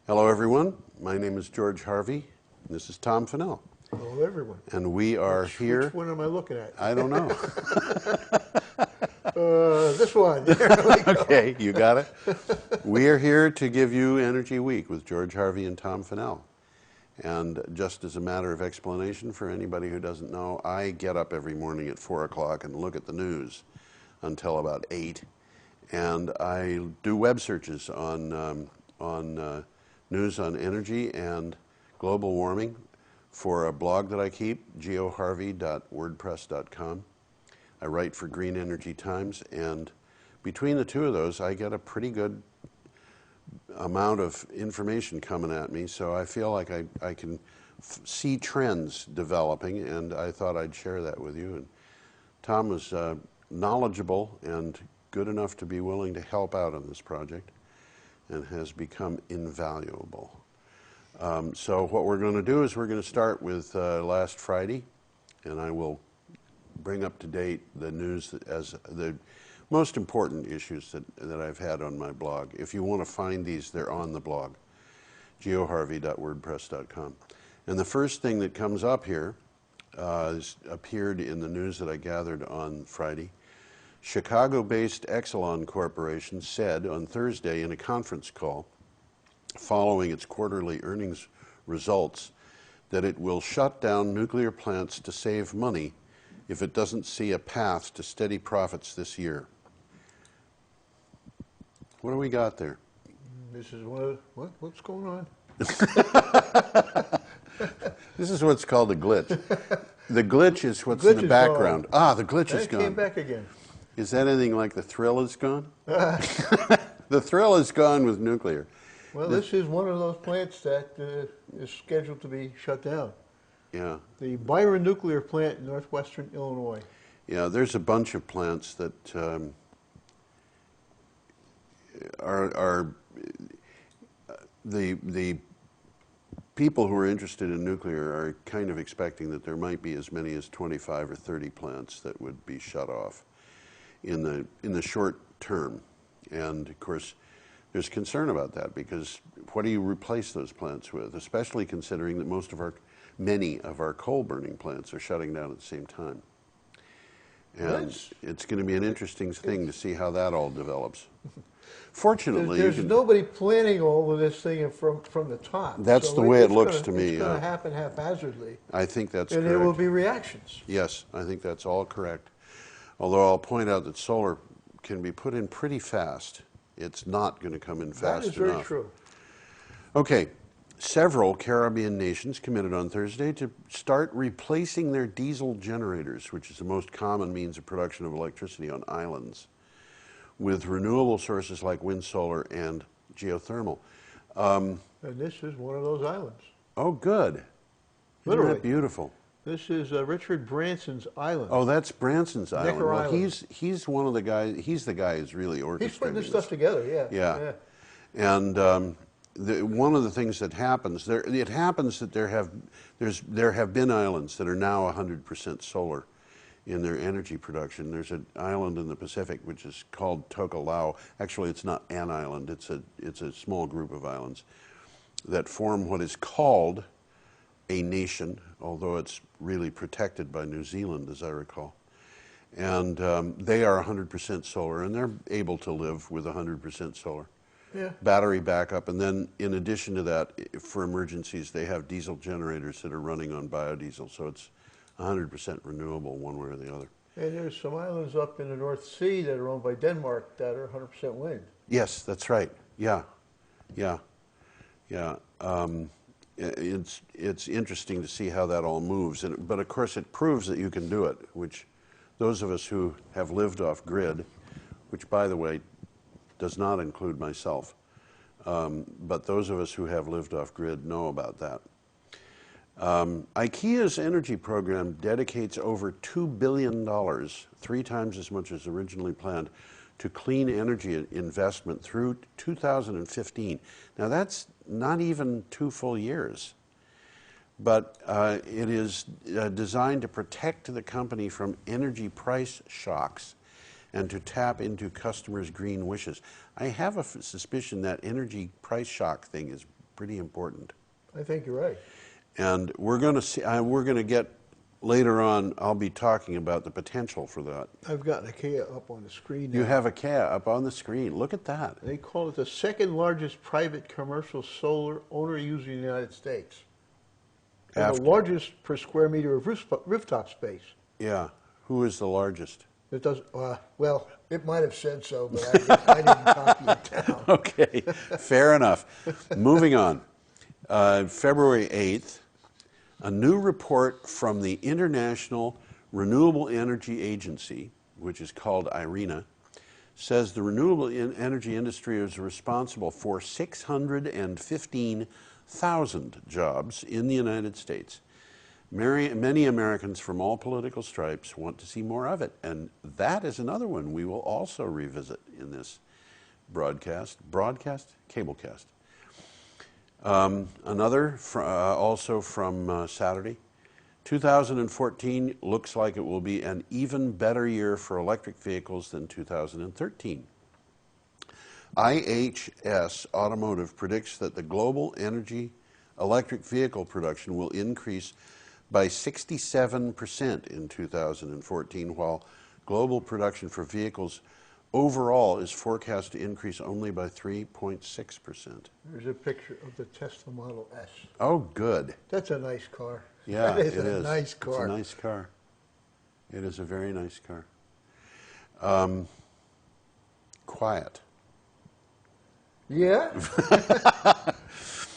Hello, everyone. My name is George Harvey. And this is Tom Finnell. Hello, everyone. And we are here. Which one am I looking at? I don't know. This one. There we go. Okay, you got it. We are here to give you Energy Week with George Harvey and Tom Finnell. And just as a matter of explanation for anybody who doesn't know, I get up every morning at 4 o'clock and look at the news until about 8. And I do web searches on news on energy and global warming for a blog that I keep, geoharvey.wordpress.com. I write for Green Energy Times, and between the two of those, I get a pretty good amount of information coming at me, so I feel like I can see trends developing, and I thought I'd share that with you. And Tom was knowledgeable and good enough to be willing to help out on this project and has become invaluable. So what we're going to do is we're going to start with last Friday, and I will bring up to date the news as the most important issues that I've had on my blog. If you want to find these, they're on the blog, geoharvey.wordpress.com. And the first thing that comes up here appeared in the news that I gathered on Friday. Chicago-based Exelon Corporation said on Thursday in a conference call following its quarterly earnings results that it will shut down nuclear plants to save money if it doesn't see a path to steady profits this year. What do we got there? This is one of what's going on? This is what's called a glitch. The glitch is what's in the background. Gone. Ah, the glitch is gone. It came back again. Is that anything like the thrill is gone? The thrill is gone with nuclear. Well, this is one of those plants that is scheduled to be shut down. Yeah. The Byron Nuclear Plant in northwestern Illinois. Yeah, there's a bunch of plants that are the people who are interested in nuclear are kind of expecting that there might be as many as 25 or 30 plants that would be shut off in the short term. And of course, there's concern about that because what do you replace those plants with, especially considering that many of our coal-burning plants are shutting down at the same time. And it's going to be an interesting thing to see how that all develops. Fortunately, there's nobody planning all of this thing from the top. That's the way it looks to me. It's going to happen haphazardly. I think that's correct. And there will be reactions. Yes, I think that's all correct. Although I'll point out that solar can be put in pretty fast. It's not going to come in fast enough. That is very true. Okay. Several Caribbean nations committed on Thursday to start replacing their diesel generators, which is the most common means of production of electricity on islands, with renewable sources like wind, solar, and geothermal. And this is one of those islands. Oh, good. Literally. Isn't that beautiful? This is Richard Branson's island. Oh, that's Branson's island. Necker well, Island. He's one of the guys. He's the guy who's really orchestrating He's putting this stuff together. Yeah. And one of the things that happens it happens that there have been islands that are now 100% solar in their energy production. There's an island in the Pacific which is called Tokelau. Actually, it's not an island. It's a small group of islands that form what is called a nation, although it's really protected by New Zealand, as I recall. And they are 100% solar, and they're able to live with 100% solar. Yeah. Battery backup, and then in addition to that, for emergencies, they have diesel generators that are running on biodiesel, so it's 100% renewable one way or the other. And there's some islands up in the North Sea that are owned by Denmark that are 100% wind. Yes, that's right. Yeah. It's interesting to see how that all moves, but of course it proves that you can do it, which those of us who have lived off grid, which by the way does not include myself, but those of us who have lived off grid know about that. IKEA's energy program dedicates over $2 billion, 3 times as much as originally planned, to clean energy investment through 2015. Now that's not even 2 full years, but it is designed to protect the company from energy price shocks and to tap into customers' green wishes. I have a suspicion that energy price shock thing is pretty important. I think you're right. And we're going to see. We're going to get later on. I'll be talking about the potential for that. I've got an IKEA up on the screen now. You have a Kia up on the screen. Look at that. They call it the second largest private commercial solar owner user in the United States. And the largest per square meter of rooftop space. Yeah. Who is the largest? It does well. It might have said so, but I didn't copy it down. Okay, fair enough. Moving on. February 8th, a new report from the International Renewable Energy Agency, which is called IRENA, says the renewable energy industry is responsible for 615,000 jobs in the United States. Many Americans from all political stripes want to see more of it, and that is another one we will also revisit in this cablecast. Another also from Saturday, 2014 looks like it will be an even better year for electric vehicles than 2013. IHS Automotive predicts that the global electric vehicle production will increase by 67% in 2014, while global production for vehicles overall is forecast to increase only by 3.6%. There's a picture of the Tesla Model S. Oh, good. That's a nice car. Yeah, that is a nice car. It's a nice car. It is a very nice car. Quiet. Yeah.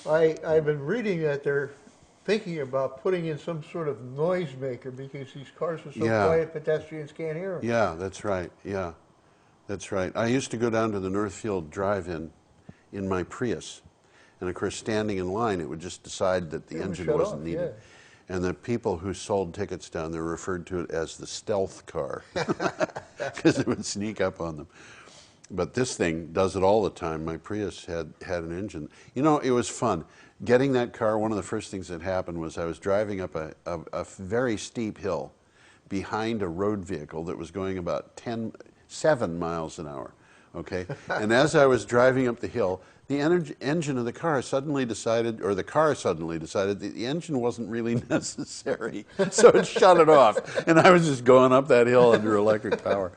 I've been reading that they're thinking about putting in some sort of noisemaker because these cars are so quiet pedestrians can't hear them. Yeah, that's right. Yeah, that's right. I used to go down to the Northfield Drive-In in my Prius. And of course, standing in line, it would just decide that the engine wasn't needed. Yeah. And the people who sold tickets down there referred to it as the stealth car because it would sneak up on them. But this thing does it all the time. My Prius had an engine. You know, it was fun. Getting that car, one of the first things that happened was I was driving up a very steep hill behind a road vehicle that was going about 7 miles an hour, okay? And as I was driving up the hill, the engine of the car suddenly decided, or the car suddenly decided that the engine wasn't really necessary, so it shut it off. And I was just going up that hill under electric power.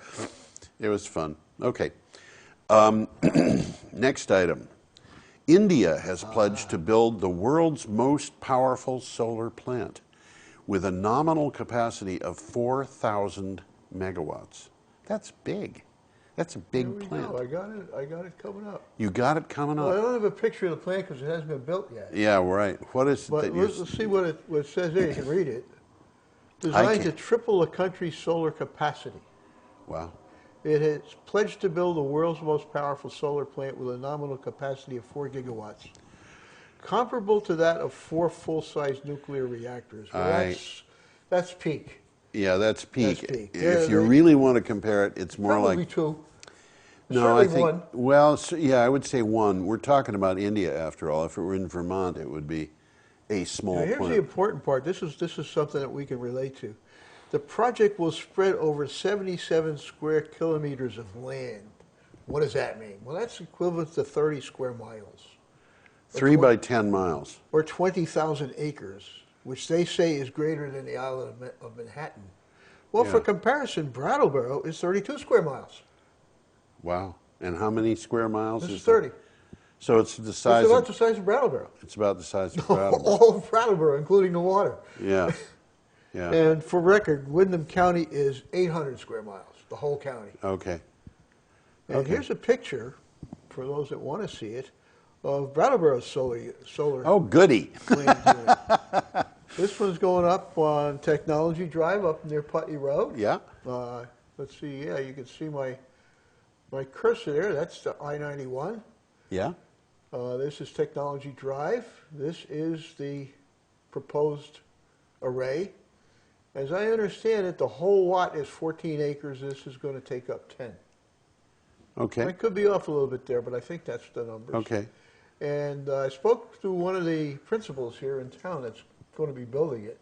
It was fun. Okay. Next item. India has pledged to build the world's most powerful solar plant with a nominal capacity of 4,000 megawatts. That's big. That's a big plant. Go. I got it coming up. You got it coming up? Well, I don't have a picture of the plant because it hasn't been built yet. Yeah, right. What is it? But let's see what it says there. You can read it. Designed to triple the country's solar capacity. Wow. It has pledged to build the world's most powerful solar plant with a nominal capacity of 4 gigawatts, comparable to that of 4 full-size nuclear reactors. Well, that's peak. Yeah, that's peak. That's peak. If you really want to compare it, it's more probably like 2. No, certainly I think 1. Well, yeah, I would say 1. We're talking about India after all. If it were in Vermont, it would be a small plant. Here's the important part. This is something that we can relate to. The project will spread over 77 square kilometers of land. What does that mean? Well, that's equivalent to 30 square miles. 3 by 10 miles. Or 20,000 acres, which they say is greater than the island of Manhattan. Well, for comparison, Brattleboro is 32 square miles. Wow. And how many square miles this is is 30. So it's the size It's about the size of Brattleboro. It's about the size of Brattleboro. All of Brattleboro, including the water. Yeah. Yeah. And for record, Windham County is 800 square miles, the whole county. Okay. And here's a picture, for those that want to see it, of Brattleboro's solar. Oh, goody. This one's going up on Technology Drive up near Putney Road. Yeah. Let's see. Yeah, you can see my cursor there. That's the I-91. Yeah. This is Technology Drive. This is the proposed array. As I understand it, the whole lot is 14 acres. This is going to take up 10. Okay. I could be off a little bit there, but I think that's the numbers. Okay. And I spoke to one of the principals here in town that's going to be building it.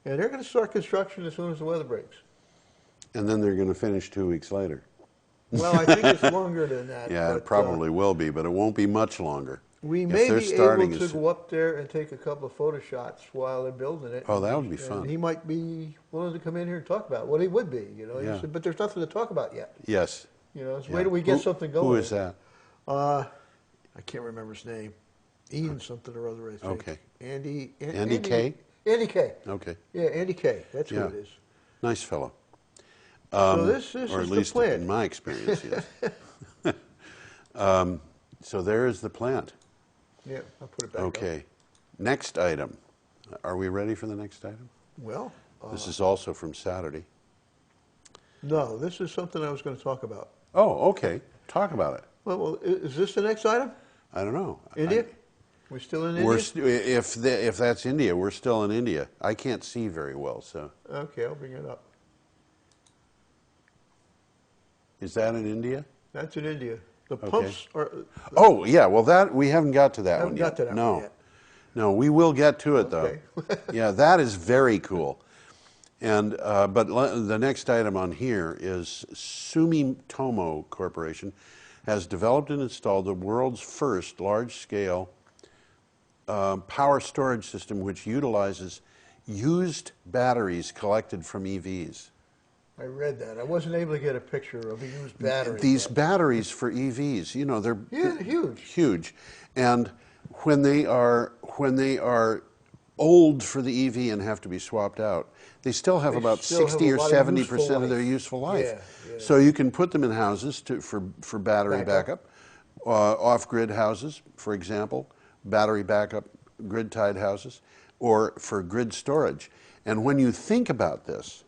And they're going to start construction as soon as the weather breaks. And then they're going to finish 2 weeks later. Well, I think it's longer than that. Yeah, but, it probably will be, but it won't be much longer. We if may they're be starting able to as- go up there and take a couple of photo shots while they're building it. Oh, that would be And fun. he might be willing to come in here and talk about it. Well, he would be, you know. He Yeah. said, but there's nothing to talk about yet. Yes. You know, so Yeah. wait till we get something going. Who is that? I can't remember his name. Ian something or other, I think. Okay. Andy K? Andy K. Okay. Yeah, Andy K. That's Yeah. who it is. Nice fellow. So this Or is at the least plan. in my experience, yes. So there is the plant. Yeah, I'll put it back up. Okay. Next item. Are we ready for the next item? Well, This is also from Saturday. no, this is something I was going to talk about. Oh, okay. Talk about it. Well, is this the next item? I don't know. India? We're still in We're India? if that's India, we're still in India. I can't see very well, so Okay, I'll bring it up. is that in India? That's in India. The pumps are. Oh, yeah. Well, that we haven't got to that Haven't one got yet. to that no, one yet. no, we will get to it though. Okay. Yeah, that is very cool. And the next item on here is Sumitomo Corporation has developed and installed the world's first large-scale power storage system, which utilizes used batteries collected from EVs. I read that. I wasn't able to get a picture of a used battery. These but- batteries for EVs, you know, they're Yeah, huge. huge, and when they are old for the EV and have to be swapped out, they still have They about still have 60 a or lot of 70% of their life. useful life. Yeah, yeah. So you can put them in houses for battery Backup. backup, off-grid houses, for example, battery backup, grid-tied houses, or for grid storage. And when you think about this,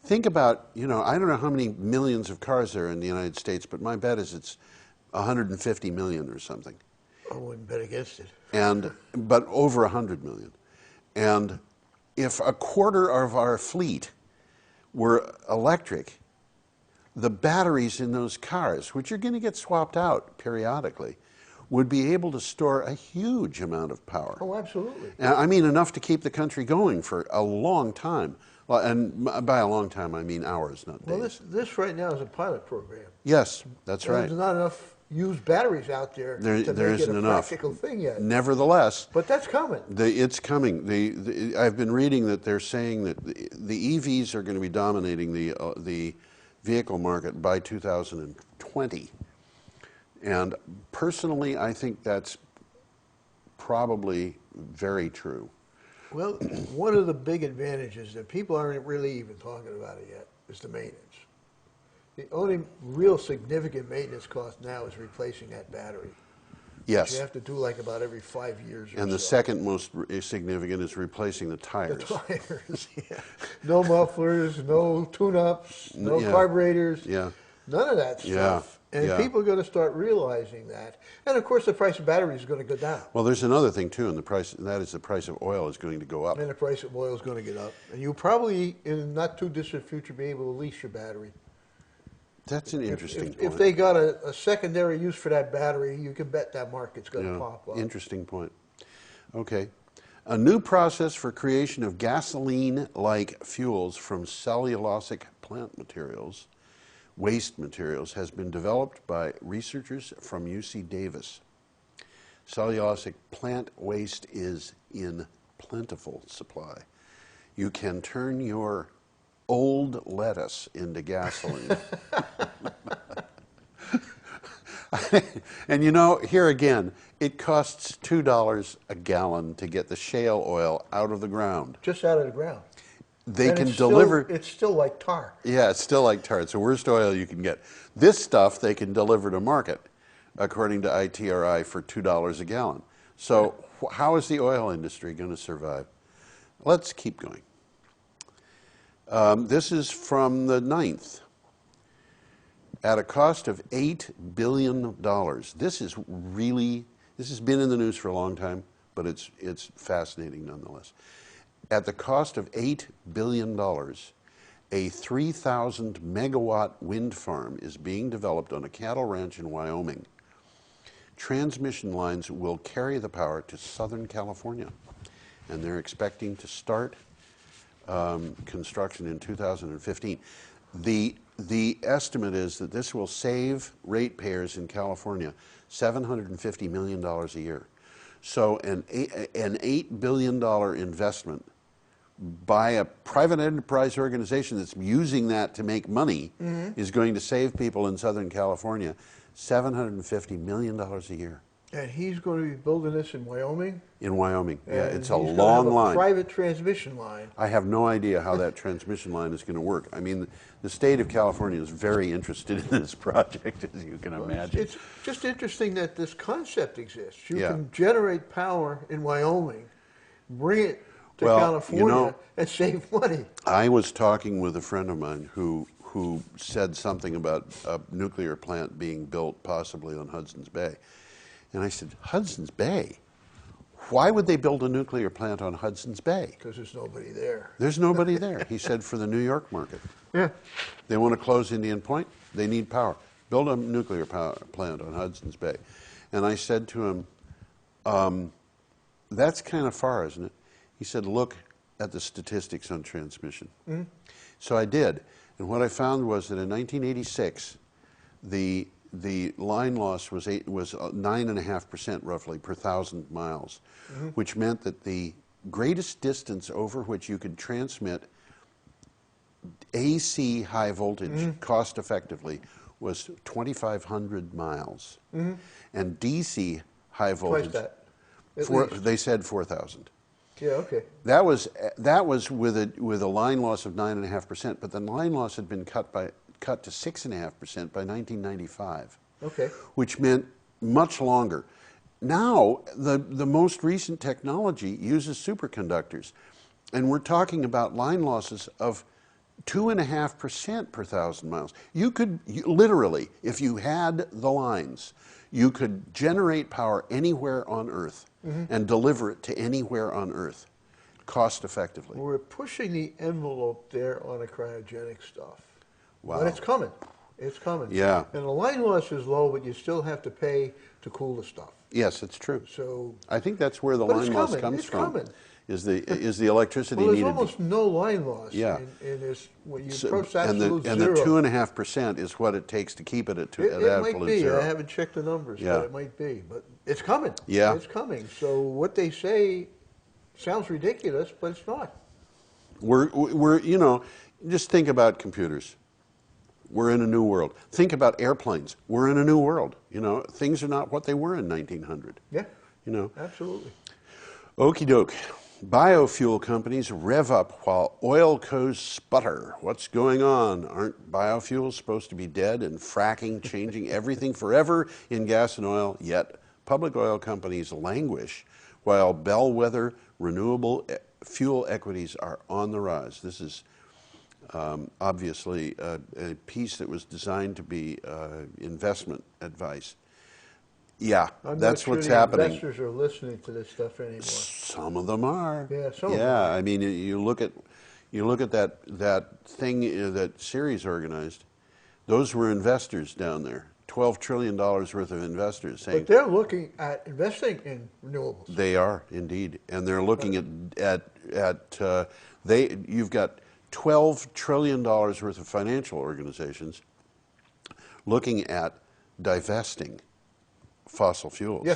think about, you know, I don't know how many millions of cars there are in the United States, but my bet is it's 150 million or something. I wouldn't bet against it. But over 100 million. And if a quarter of our fleet were electric, the batteries in those cars, which are going to get swapped out periodically, would be able to store a huge amount of power. Oh, absolutely. I mean, enough to keep the country going for a long time. Well, and by a long time, I mean hours, not days. Well, this right now is a pilot program. Yes, that's right. There's not enough used batteries out there, to There make it isn't a enough. practical thing yet. Nevertheless, But that's coming. it's coming. I've been reading that they're saying that the EVs are going to be dominating the vehicle market by 2020. And personally, I think that's probably very true. Well, one of the big advantages that people aren't really even talking about it yet is the maintenance. The only real significant maintenance cost now is replacing that battery. Yes. You have to do like about every 5 years or And the so. second most significant is replacing the The tires. tires, yeah. No mufflers, no tune-ups, no Yeah. carburetors. Yeah. None of that stuff. And yeah. people are going to start realizing that. And of course, the price of batteries is going to go down. Well, there's another thing too, and that is the price of oil is going to go up. And the price of oil is going to get up. And you'll probably, in the not too distant future, be able to lease your battery. That's an interesting point. If they got a secondary use for that battery, you can bet that market's going to Yeah, pop up. interesting point. Okay. A new process for creation of gasoline-like fuels from cellulosic plant materials, waste materials, has been developed by researchers from UC Davis. Cellulosic plant waste is in plentiful supply. You can turn your old lettuce into gasoline. And you know, here again, it costs $2 a gallon to get the shale oil out of the ground. Just out of the ground. They And can it's deliver. It's still like tar. Yeah, it's still like tar. It's the worst oil you can get. This stuff they can deliver to market, according to ITRI, for $2 a gallon. So how is the oil industry going to survive? Let's keep going. This is from the 9th. At a cost of $8 billion. This has been in the news for a long time, but it's fascinating nonetheless. At the cost of $8 billion, a 3,000 megawatt wind farm is being developed on a cattle ranch in Wyoming. Transmission lines will carry the power to Southern California, and they're expecting to start construction in 2015. the estimate is that this will save ratepayers in California $750 million a year. So an $8 billion investment by a private enterprise organization that's using that to make money is going to save people in Southern California $750 million a year. And he's going to be building this in Wyoming? In Wyoming, yeah. And It's a he's long gonna have line. a private transmission line. I have no idea how that transmission line is going to work. I mean, the state of California is very interested in this project, as you can imagine. It's just interesting that this concept exists. You Yeah. can generate power in Wyoming, bring it to Well, California, you know, and save money. I was talking with a friend of mine who said something about a nuclear plant being built possibly on Hudson's Bay. And I said, Hudson's Bay? Why would they build a nuclear plant on Hudson's Bay? Because there's nobody there. There's nobody there. He said, for the New York market. Yeah. They want to close Indian Point. They need power. Build a nuclear power plant on Hudson's Bay. And I said to him, that's kind of far, isn't it? He said, look at the statistics on transmission. So I did. And what I found was that in 1986, the line loss was 9.5% roughly per 1,000 miles, which meant that the greatest distance over which you could transmit AC high voltage cost effectively was 2,500 miles. And DC high voltage, Twice that. they said 4,000. Yeah, okay. That was with a line loss of 9.5%, but the line loss had been cut to 6.5% by 1995. Okay. Which meant much longer. Now, the most recent technology uses superconductors, and we're talking about line losses of 2.5% per 1,000 miles. You could literally, if you had the lines, you could generate power anywhere on Earth and deliver it to anywhere on Earth, cost effectively. We're pushing the envelope there on the cryogenic stuff. Wow. But it's coming. It's coming. Yeah. And the line loss is low, but you still have to pay to cool the stuff. Yes, it's true. So, I think that's where the but it's line loss coming. comes It's from. coming. Is the electricity well, there's needed? almost no line loss. Yeah. And there's, when you So- approach and the absolute zero. 2.5% is what it takes to keep it at It might absolute be. zero. I haven't checked the numbers, Yeah. but it might be. But it's coming. Yeah. It's coming. So what they say sounds ridiculous, but it's not. We're just think about computers. We're in a new world. Think about airplanes. We're in a new world. Things are not what they were in 1900. Yeah. Absolutely. Okie doke. Biofuel companies rev up while oil co's sputter. What's going on? Aren't biofuels supposed to be dead and fracking changing everything forever in gas and oil? Yet public oil companies languish while bellwether renewable fuel equities are on the rise. This is obviously a piece that was designed to be investment advice. Yeah, I'm that's not sure what's the happening. Investors are listening to this stuff anymore. Some of them are. Yeah, some of them Yeah, are. I mean, you look at that thing that Ceres organized. Those were investors down there. $12 trillion worth of investors saying But they're looking at investing in renewables. they are indeed, and they're looking you've got $12 trillion worth of financial organizations looking at divesting fossil fuels. Yeah.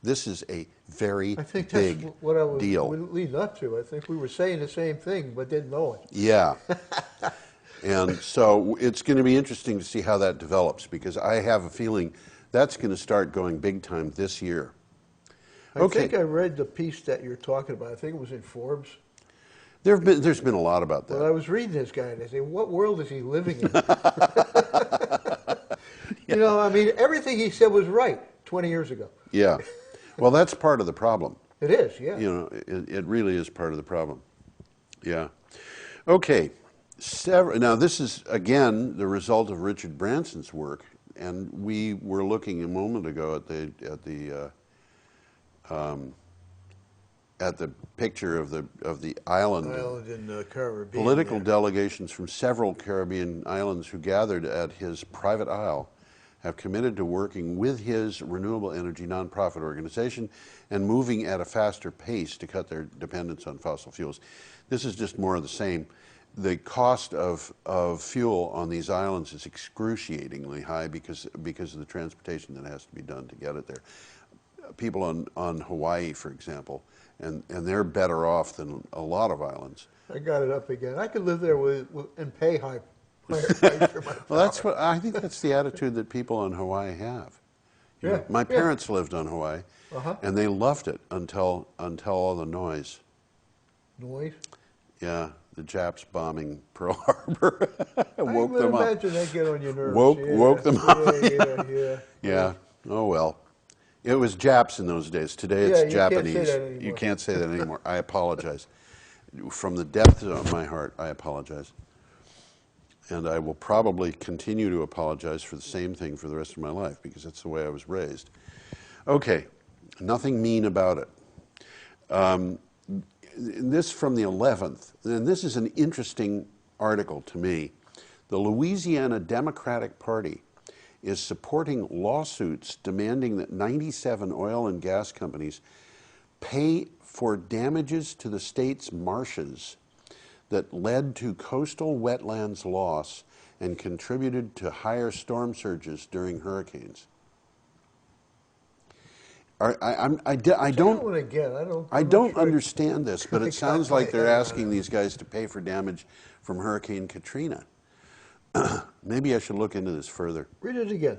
This is a very I think that's big what I was deal. leading up to. I think we were saying the same thing, but didn't know it. Yeah. And so it's going to be interesting to see how that develops, because I have a feeling that's going to start going big time this year. I think I read the piece that you're talking about. I think it was in Forbes. There's been a lot about that. Well, I was reading this guy, and I said, what world is he living in? I mean, everything he said was right 20 years ago. Yeah. Well, that's part of the problem. It is, yeah. It really is part of the problem. Yeah. Okay. Now, this is, again, the result of Richard Branson's work, and we were looking a moment ago at the picture of the island. Island in the Caribbean. Political there. delegations from several Caribbean islands who gathered at his private isle have committed to working with his renewable energy nonprofit organization and moving at a faster pace to cut their dependence on fossil fuels. This is just more of the same. the cost of fuel on these islands is excruciatingly high because of the transportation that has to be done to get it there. People on Hawaii, for example, and they're better off than a lot of islands. I got it up again. I could live there and pay higher price for my Well, that's power. what I think. That's the attitude that people on Hawaii have. You know, Yeah, my yeah. parents lived on Hawaii, Uh-huh. and they loved it until all the noise. Noise. Yeah, the Japs bombing Pearl Harbor I woke would them up. imagine that get on your nerves. Woke them up. Yeah. Yeah. Oh well. It was Japs in those days. Today it's Yeah, you can't say Japanese. that anymore. You can't say that anymore. I apologize. From the depths of my heart, I apologize. And I will probably continue to apologize for the same thing for the rest of my life because that's the way I was raised. Okay, nothing mean about it. This from the 11th, and this is an interesting article to me. The Louisiana Democratic Party is supporting lawsuits demanding that 97 oil and gas companies pay for damages to the state's marshes that led to coastal wetlands loss and contributed to higher storm surges during hurricanes. I don't Again, I don't understand this, but I it sounds got my like they're head around asking these guys to pay for damage from Hurricane Katrina. Maybe I should look into this further. Read it again.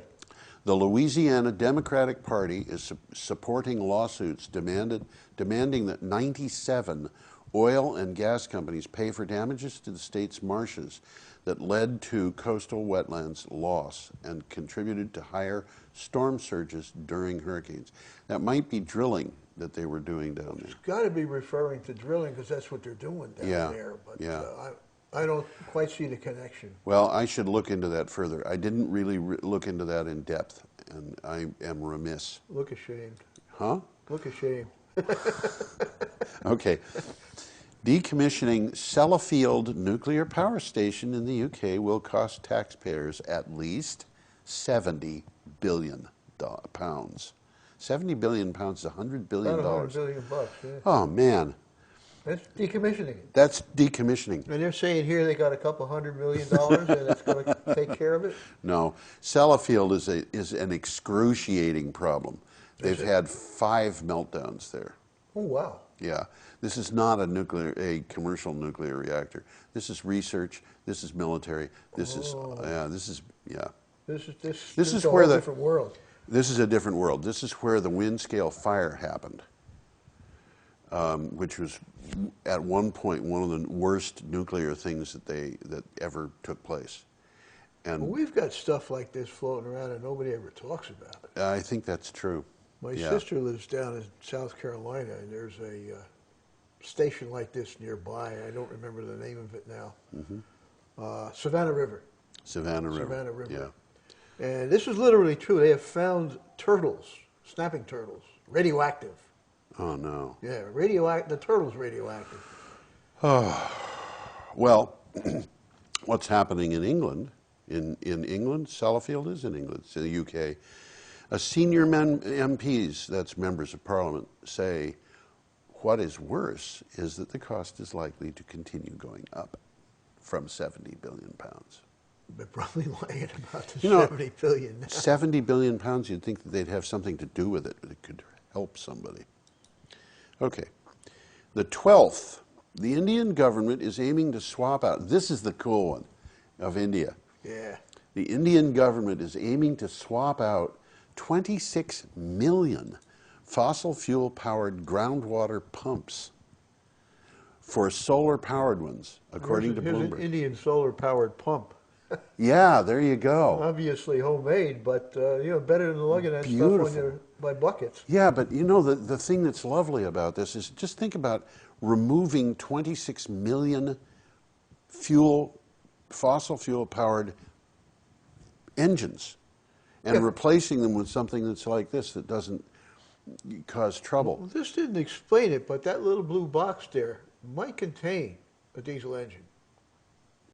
The Louisiana Democratic Party is supporting lawsuits demanding that 97 oil and gas companies pay for damages to the state's marshes that led to coastal wetlands loss and contributed to higher storm surges during hurricanes. That might be drilling that they were doing down there. It's got to be referring to drilling because that's what they're doing down there. But I don't quite see the connection. Well, I should look into that further. I didn't really look into that in depth, and I am remiss. Look ashamed. Huh? Look ashamed. Okay. Decommissioning Sellafield nuclear power station in the UK will cost taxpayers at least £70 billion. 70 billion pounds is $100 billion. About $100 billion bucks. Yeah. Oh man, That's decommissioning it. that's decommissioning. And they're saying here they got a couple $100 million and it's going to take care of it. No, Sellafield is an excruciating problem. They've had 5 meltdowns there. Oh wow. Yeah, this is not a commercial nuclear reactor. This is research. This is military. This is This is where a whole different world. This is a different world. This is where the wind scale fire happened, which was at one point one of the worst nuclear things that ever took place. And Well, we've got stuff like this floating around and nobody ever talks about it. I think that's true. My Yeah. sister lives down in South Carolina, and there's a station like this nearby. I don't remember the name of it now. Savannah River. Savannah River. Savannah River. Yeah. And this is literally true. They have found turtles, snapping turtles, radioactive. Oh no. Yeah, the turtle's radioactive. Well, what's happening in England? In England, Sellafield is in England. It's in the UK. A senior MPs, that's members of Parliament, say what is worse is that the cost is likely to continue going up from 70 billion pounds. They're probably lying about the You know, 70 billion now. 70 billion pounds, you'd think that they'd have something to do with it, that could help somebody. Okay. The 12th, the Indian government is aiming to swap out, this is the cool one of India. Yeah. The Indian government is aiming to swap out 26 million fossil fuel powered groundwater pumps for solar powered ones, according to Here's an Bloomberg. Indian solar powered pump. Yeah, there you go. Obviously homemade, but better than lugging that stuff on by buckets. Yeah, but you know, the thing that's lovely about this is just think about removing 26 million fossil fuel powered engines and replacing them with something that's like this that doesn't cause trouble. Well, this didn't explain it, but that little blue box there might contain a diesel engine.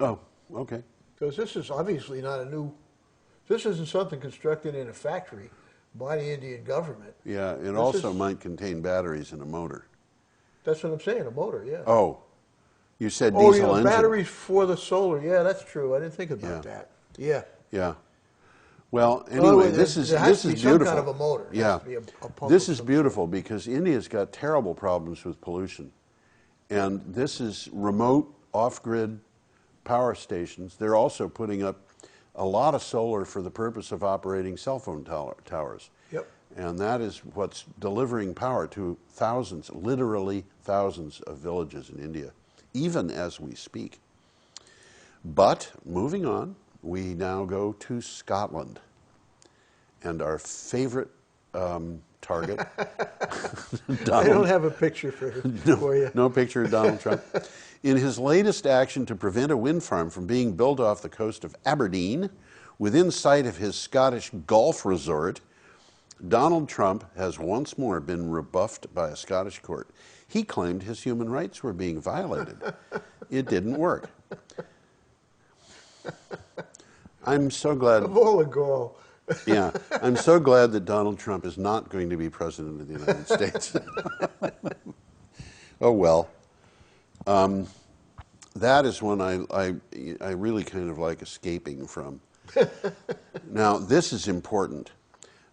Oh, okay. Because this is obviously not this isn't something constructed in a factory by the Indian government. Yeah, it also might contain batteries and a motor. That's what I'm saying, a motor, yeah. Oh, You said Oh, diesel engine. batteries for the solar. Yeah, that's true. I didn't think about Yeah. that. Yeah. Yeah. Well, In other anyway, words, this is there has to be beautiful. some kind of a motor. There Yeah. has to be a pump This of is some beautiful because India's got terrible problems with pollution. And this is remote, off-grid power stations. They're also putting up a lot of solar for the purpose of operating cell phone towers. Yep. And that is what's delivering power to thousands, literally thousands of villages in India, even as we speak. But moving on, we now go to Scotland. And our favorite target, Donald. I don't have a picture for you. No picture of Donald Trump. In his latest action to prevent a wind farm from being built off the coast of Aberdeen, within sight of his Scottish golf resort, Donald Trump has once more been rebuffed by a Scottish court. He claimed his human rights were being violated. It didn't work. I'm so glad. Of all the gall. Yeah, I'm so glad that Donald Trump is not going to be president of the United States. Oh well. That is one I really kind of like escaping from. Now, this is important.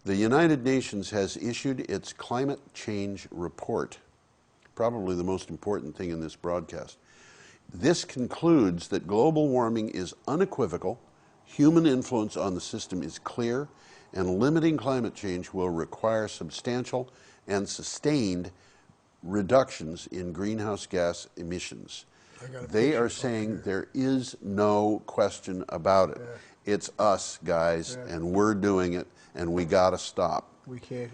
The United Nations has issued its climate change report, probably the most important thing in this broadcast. This concludes that global warming is unequivocal, human influence on the system is clear, and limiting climate change will require substantial and sustained reductions in greenhouse gas emissions. They are saying there is no question about it. Yeah. It's us, guys, and we're doing it, and we got to stop. We can't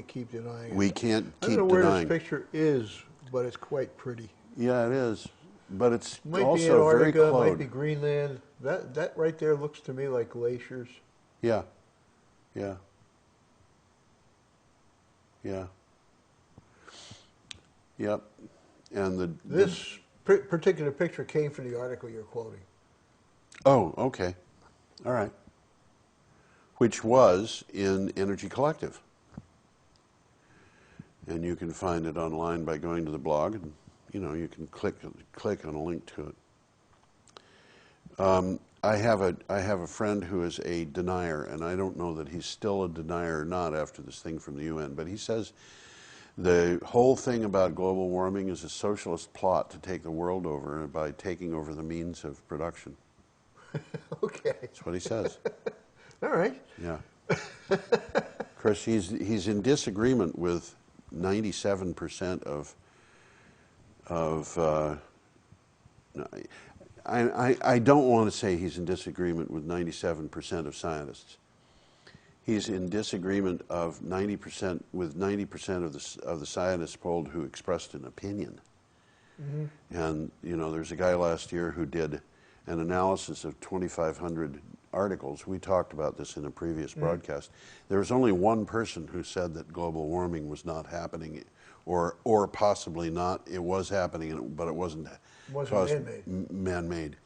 keep denying it. We can't keep I don't know where denying. this picture is, but it's quite pretty. Yeah, it is, but it's Might be also very Antarctica, close. might be Greenland. That right there looks to me like glaciers. Yeah, yeah, yeah, yep. And This particular picture came from the article you're quoting. Oh, okay, all right. Which was in Energy Collective, and you can find it online by going to the blog, and you can click on a link to it. I have a friend who is a denier, and I don't know that he's still a denier or not after this thing from the UN, but he says the whole thing about global warming is a socialist plot to take the world over by taking over the means of production. Okay. That's what he says. All right. Yeah. Of course, he's in disagreement with 97% of I don't want to say he's in disagreement with 97% of scientists. He's in disagreement of 90% with 90% of the scientists polled who expressed an opinion. Mm-hmm. And there's a guy last year who did an analysis of 2,500 articles. We talked about this in a previous broadcast. There was only one person who said that global warming was not happening, or possibly not. It was happening, but it wasn't man-made.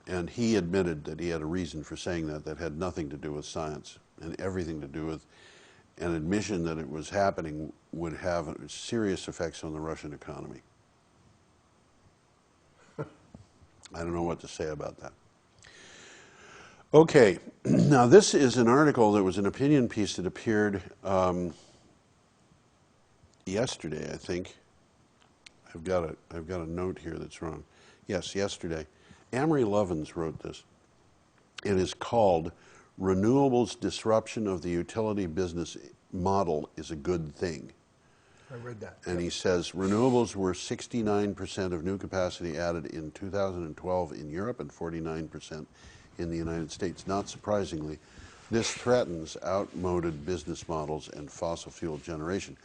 And he admitted that he had a reason for saying that had nothing to do with science and everything to do with an admission that it was happening would have serious effects on the Russian economy. I don't know what to say about that. Okay, now this is an article that was an opinion piece that appeared yesterday, I think. I've got a note here that's wrong. Yes, yesterday. Amory Lovins wrote this. It is called "Renewables Disruption of the Utility Business Model is a Good Thing." I read that. And he says renewables were 69% of new capacity added in 2012 in Europe and 49% in the United States. Not surprisingly, this threatens outmoded business models and fossil fuel generation.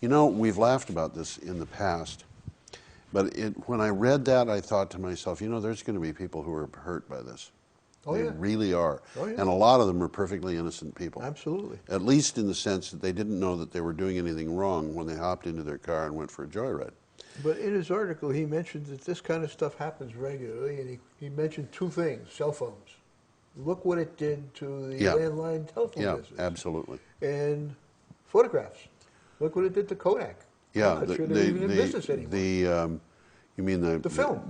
We've laughed about this in the past, but when I read that, I thought to myself, there's going to be people who are hurt by this. Oh, they yeah. really are. Oh, yeah. And a lot of them are perfectly innocent people. Absolutely. At least in the sense that they didn't know that they were doing anything wrong when they hopped into their car and went for a joyride. But in his article, he mentioned that this kind of stuff happens regularly, and he mentioned two things: cell phones. Look what it did to the landline telephone business. Yeah, absolutely. And photographs. Look what it did to Kodak. Yeah, It shouldn't even in business anymore. You mean The film.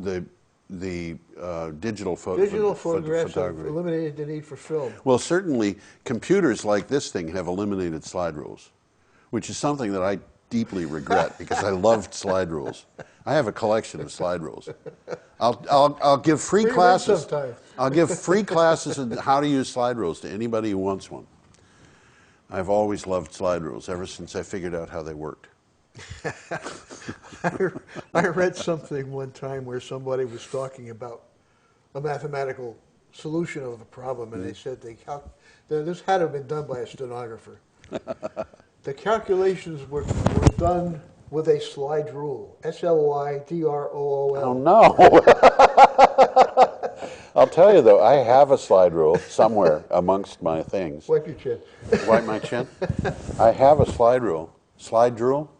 The digital Digital photographs have photography. eliminated the need for film. Well, certainly computers like this thing have eliminated slide rules, which is something that I deeply regret because I loved slide rules. I have a collection of slide rules. I'll give free classes. I'll give free classes on how to use slide rules to anybody who wants one. I've always loved slide rules ever since I figured out how they worked. I read something one time where somebody was talking about a mathematical solution of a problem, and they said this had to have been done by a stenographer. The calculations were done with a slide rule. SLYDROOL. Oh, no. I'll tell you, though, I have a slide rule somewhere amongst my things. Wipe your chin. Wipe my chin? I have a slide rule. Slide rule?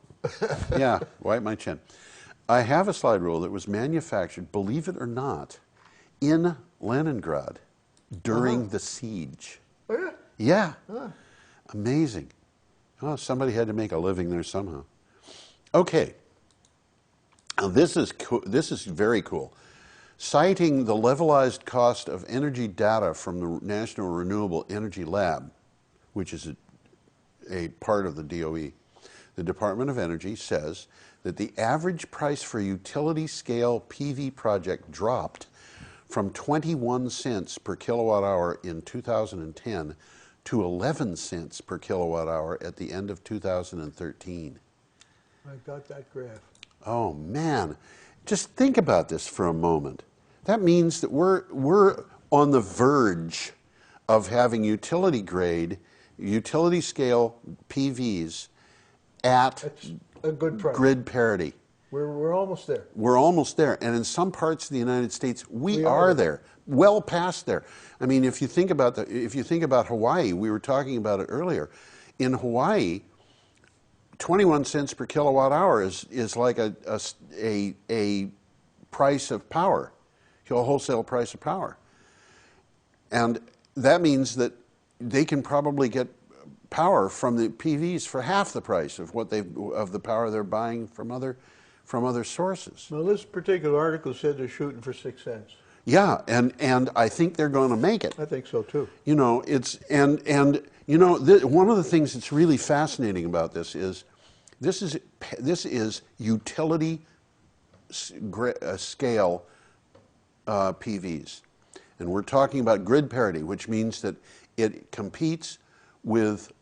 Yeah, wipe my chin. I have a slide rule that was manufactured, believe it or not, in Leningrad during the siege. Oh, yeah? Yeah. Huh. Amazing. Oh, somebody had to make a living there somehow. Okay. Now this is very cool. Citing the levelized cost of energy data from the National Renewable Energy Lab, which is a part of the DOE, the Department of Energy says that the average price for utility scale PV project dropped from 21 cents per kilowatt hour in 2010 to 11 cents per kilowatt hour at the end of 2013. I got that graph. Oh man, just think about this for a moment. That means that we're on the verge of having utility grade, utility scale PVs at That's a good price. grid parity. We're almost there. We're almost there. And in some parts of the United States, we are there, well past there. I mean, if you think about Hawaii, we were talking about it earlier. In Hawaii, 21 cents per kilowatt hour is like a price of power, a wholesale price of power. And that means that they can probably get power from the PVs for half the price of the power they're buying from other sources. Well, this particular article said they're shooting for 6 cents. Yeah, and I think they're going to make it. I think so too. You know, one of the things that's really fascinating about this is utility scale PVs, and we're talking about grid parity, which means that it competes with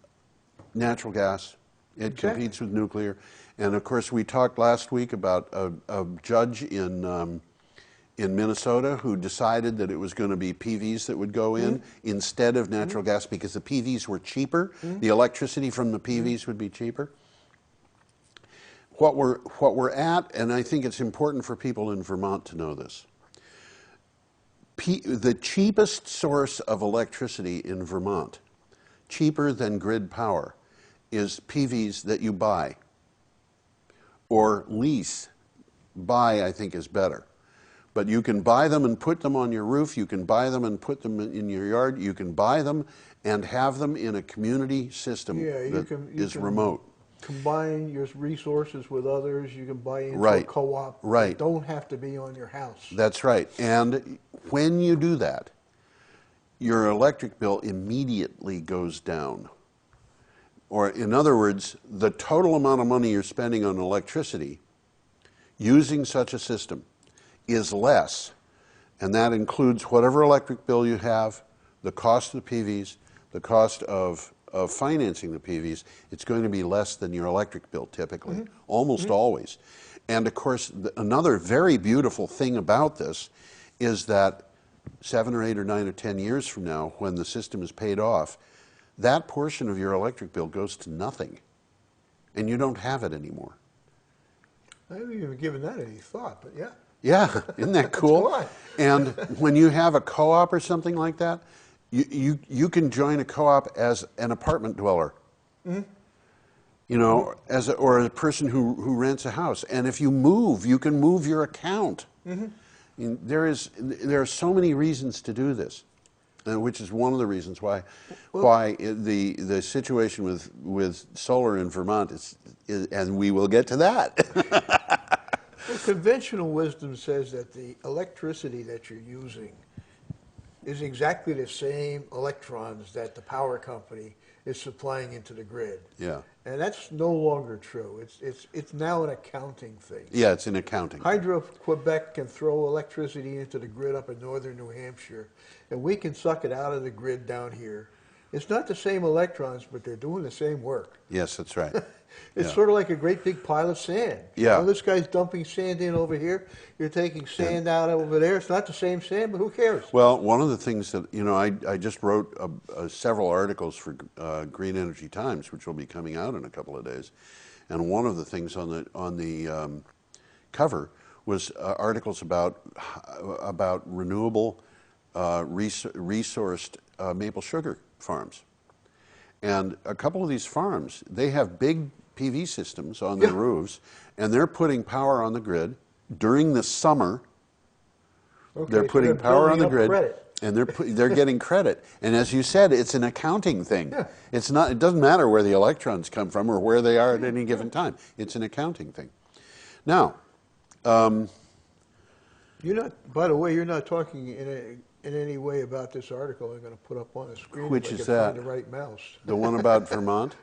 natural gas, it competes with nuclear, and of course we talked last week about a judge in Minnesota who decided that it was going to be PVs that would go in instead of natural gas because the PVs were cheaper. The electricity from the PVs would be cheaper. What we're at, and I think it's important for people in Vermont to know this, the cheapest source of electricity in Vermont, cheaper than grid power, is PVs that you buy or lease. Buy, I think, is better. But you can buy them and put them on your roof. You can buy them and put them in your yard. You can buy them and have them in a community system that is remote. Combine your resources with others. You can buy into a co-op. Right. You don't have to be on your house. That's right. And when you do that, your electric bill immediately goes down. Or in other words, the total amount of money you're spending on electricity using such a system is less. And that includes whatever electric bill you have, the cost of the PVs, the cost of financing the PVs. It's going to be less than your electric bill typically, almost always. And of course, another very beautiful thing about this is that 7 or 8 or 9 or 10 years from now, when the system is paid off, that portion of your electric bill goes to nothing, and you don't have it anymore. I haven't even given that any thought, but yeah. Yeah, isn't that cool? And when you have a co-op or something like that, you can join a co-op as an apartment dweller. You know, or a person who rents a house. And if you move, you can move your account. There are so many reasons to do this, which is one of the reasons why the situation with solar in Vermont is, and we will get to that. Well, conventional wisdom says that the electricity that you're using is exactly the same electrons that the power company is supplying into the grid. Yeah. And that's no longer true. It's now an accounting thing. Yeah, it's in accounting. Hydro-Quebec can throw electricity into the grid up in northern New Hampshire, and we can suck it out of the grid down here. It's not the same electrons, but they're doing the same work. Yes, that's right. It's Yeah. sort of like a great big pile of sand. Yeah. You know, this guy's dumping sand in over here. You're taking sand out over there. It's not the same sand, but who cares? Well, one of the things that, you know, I just wrote several articles for Green Energy Times, which will be coming out in a couple of days. And one of the things on the cover was articles about renewable resourced maple sugar farms. And a couple of these farms, they have big PV systems on their roofs, and they're putting power on the grid during the summer. Okay, They're so putting power on the building up grid, credit. and they're getting credit. And as you said, it's an accounting thing. Yeah. It's not. It doesn't matter where the electrons come from or where they are at any given time. It's an accounting thing. Now, You're not. By the way, you're not talking in any way about this article I'm going to put up on the screen. Which if I is can that? Find the right mouse. the one about Vermont.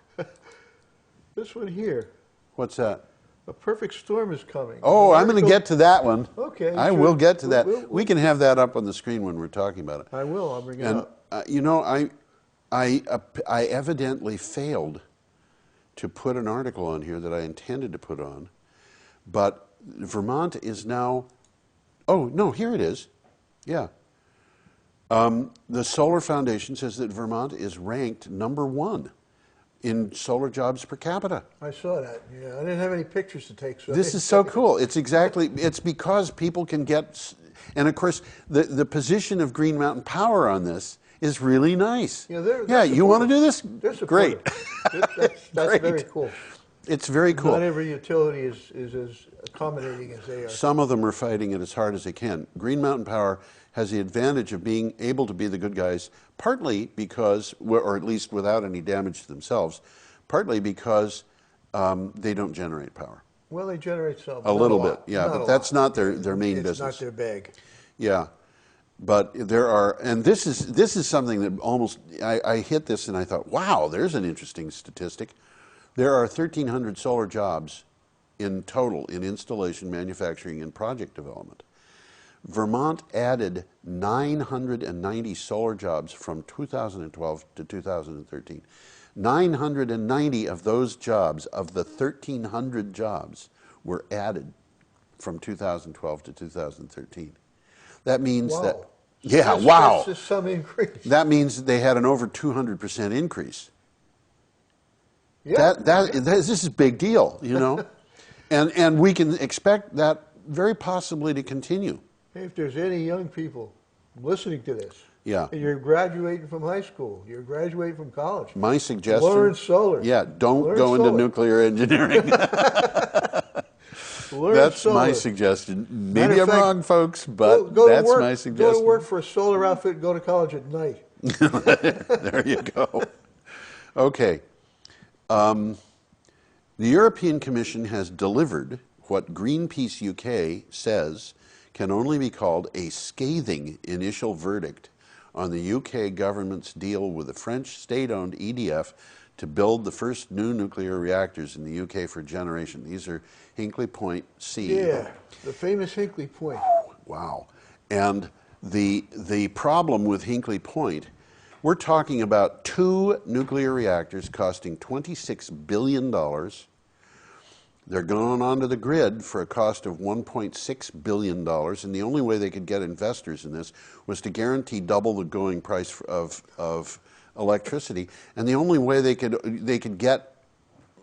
This one here. What's that? A perfect storm is coming. Oh, An I'm going to article- get to that one. Okay, I sure. will get to that. We'll- We can have that up on the screen when we're talking about it. I will. I'll bring it And up. you know, I evidently failed to put an article on here that I intended to put on, but Vermont is now. Oh no, here it is. Yeah. The Solar Foundation says that Vermont is ranked #1 in solar jobs per capita. I saw that. Yeah, I didn't have any pictures to take. So This is so cool. It's because people can get, and of course, the position of Green Mountain Power on this is really nice. Yeah, they're yeah, you want to do this? They're Great. That's Great. very cool. It's very cool. Not every utility is as accommodating as they are. Some of them are fighting it as hard as they can. Green Mountain Power has the advantage of being able to be the good guys, partly because, or at least without any damage to themselves, partly because they don't generate power. Well, they generate some. A little bit, yeah, but that's not their main It's business. not their bag. Yeah, but there are, and this is something that almost, I hit this and I thought, wow, there's an interesting statistic. There are 1,300 solar jobs in total in installation, manufacturing, and project development. Vermont added 990 solar jobs from 2012 to 2013. 990 of those jobs, of the 1,300 jobs, were added from 2012 to 2013. That means that, Wow. yeah, That's- wow. That's just some increase. That means they had an over 200% increase. Yeah. This is a big deal, you know, and we can expect that very possibly to continue. Hey, if there's any young people listening to this, Yeah. and you're graduating from high school, you're graduating from college, My suggestion, learn solar. yeah, don't Learn go into solar. nuclear engineering. Learn That's solar. my suggestion. Matter Maybe of I'm fact, wrong, folks, but go to that's work, my Go suggestion. to work for a solar outfit and go to college at night. There you go. Okay. The European Commission has delivered what Greenpeace UK says can only be called a scathing initial verdict on the UK government's deal with the French state-owned EDF to build the first new nuclear reactors in the UK for generation. These are Hinkley Point C. Yeah, the famous Hinkley Point. Wow. And the problem with Hinkley Point, we're talking about 2 nuclear reactors costing $26 billion. They're going onto the grid for a cost of $1.6 billion, and the only way they could get investors in this was to guarantee double the going price of electricity. And the only way they could get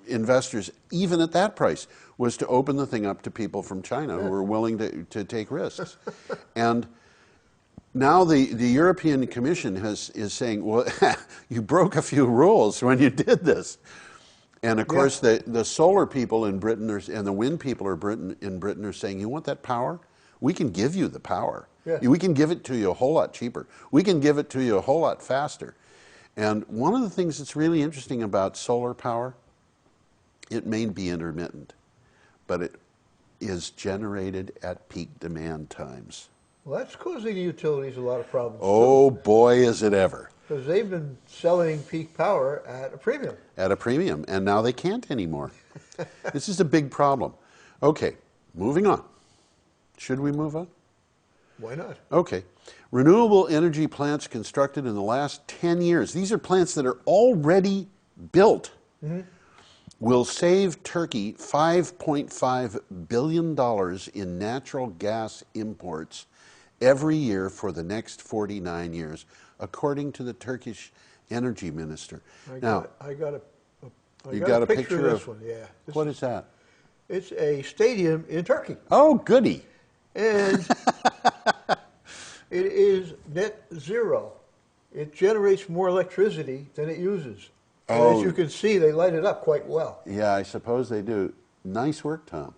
investors, even at that price, was to open the thing up to people from China who were willing to take risks. And now the European Commission is saying, well, you broke a few rules when you did this. And of course, the solar people in Britain and the wind people in Britain are saying, you want that power? We can give you the power. Yeah. We can give it to you a whole lot cheaper. We can give it to you a whole lot faster. And one of the things that's really interesting about solar power, it may be intermittent, but is generated at peak demand times. Well, that's causing the utilities a lot of problems, Oh boy, is it ever. because they've been selling peak power at a premium. At a premium, and now they can't anymore. This is a big problem. Okay, moving on. Should we move on? Why not? Okay. Renewable energy plants constructed in the last 10 years, these are plants that are already built, will save Turkey $5.5 billion in natural gas imports every year for the next 49 years, according to the Turkish energy minister. I Now, got a picture of this of one. Yeah. what is that? It's a stadium in Turkey, Oh, goody. and it is net zero. It generates more electricity than it uses. And Oh. as you can see, they light it up quite well. Yeah, I suppose they do. Nice work, Tom.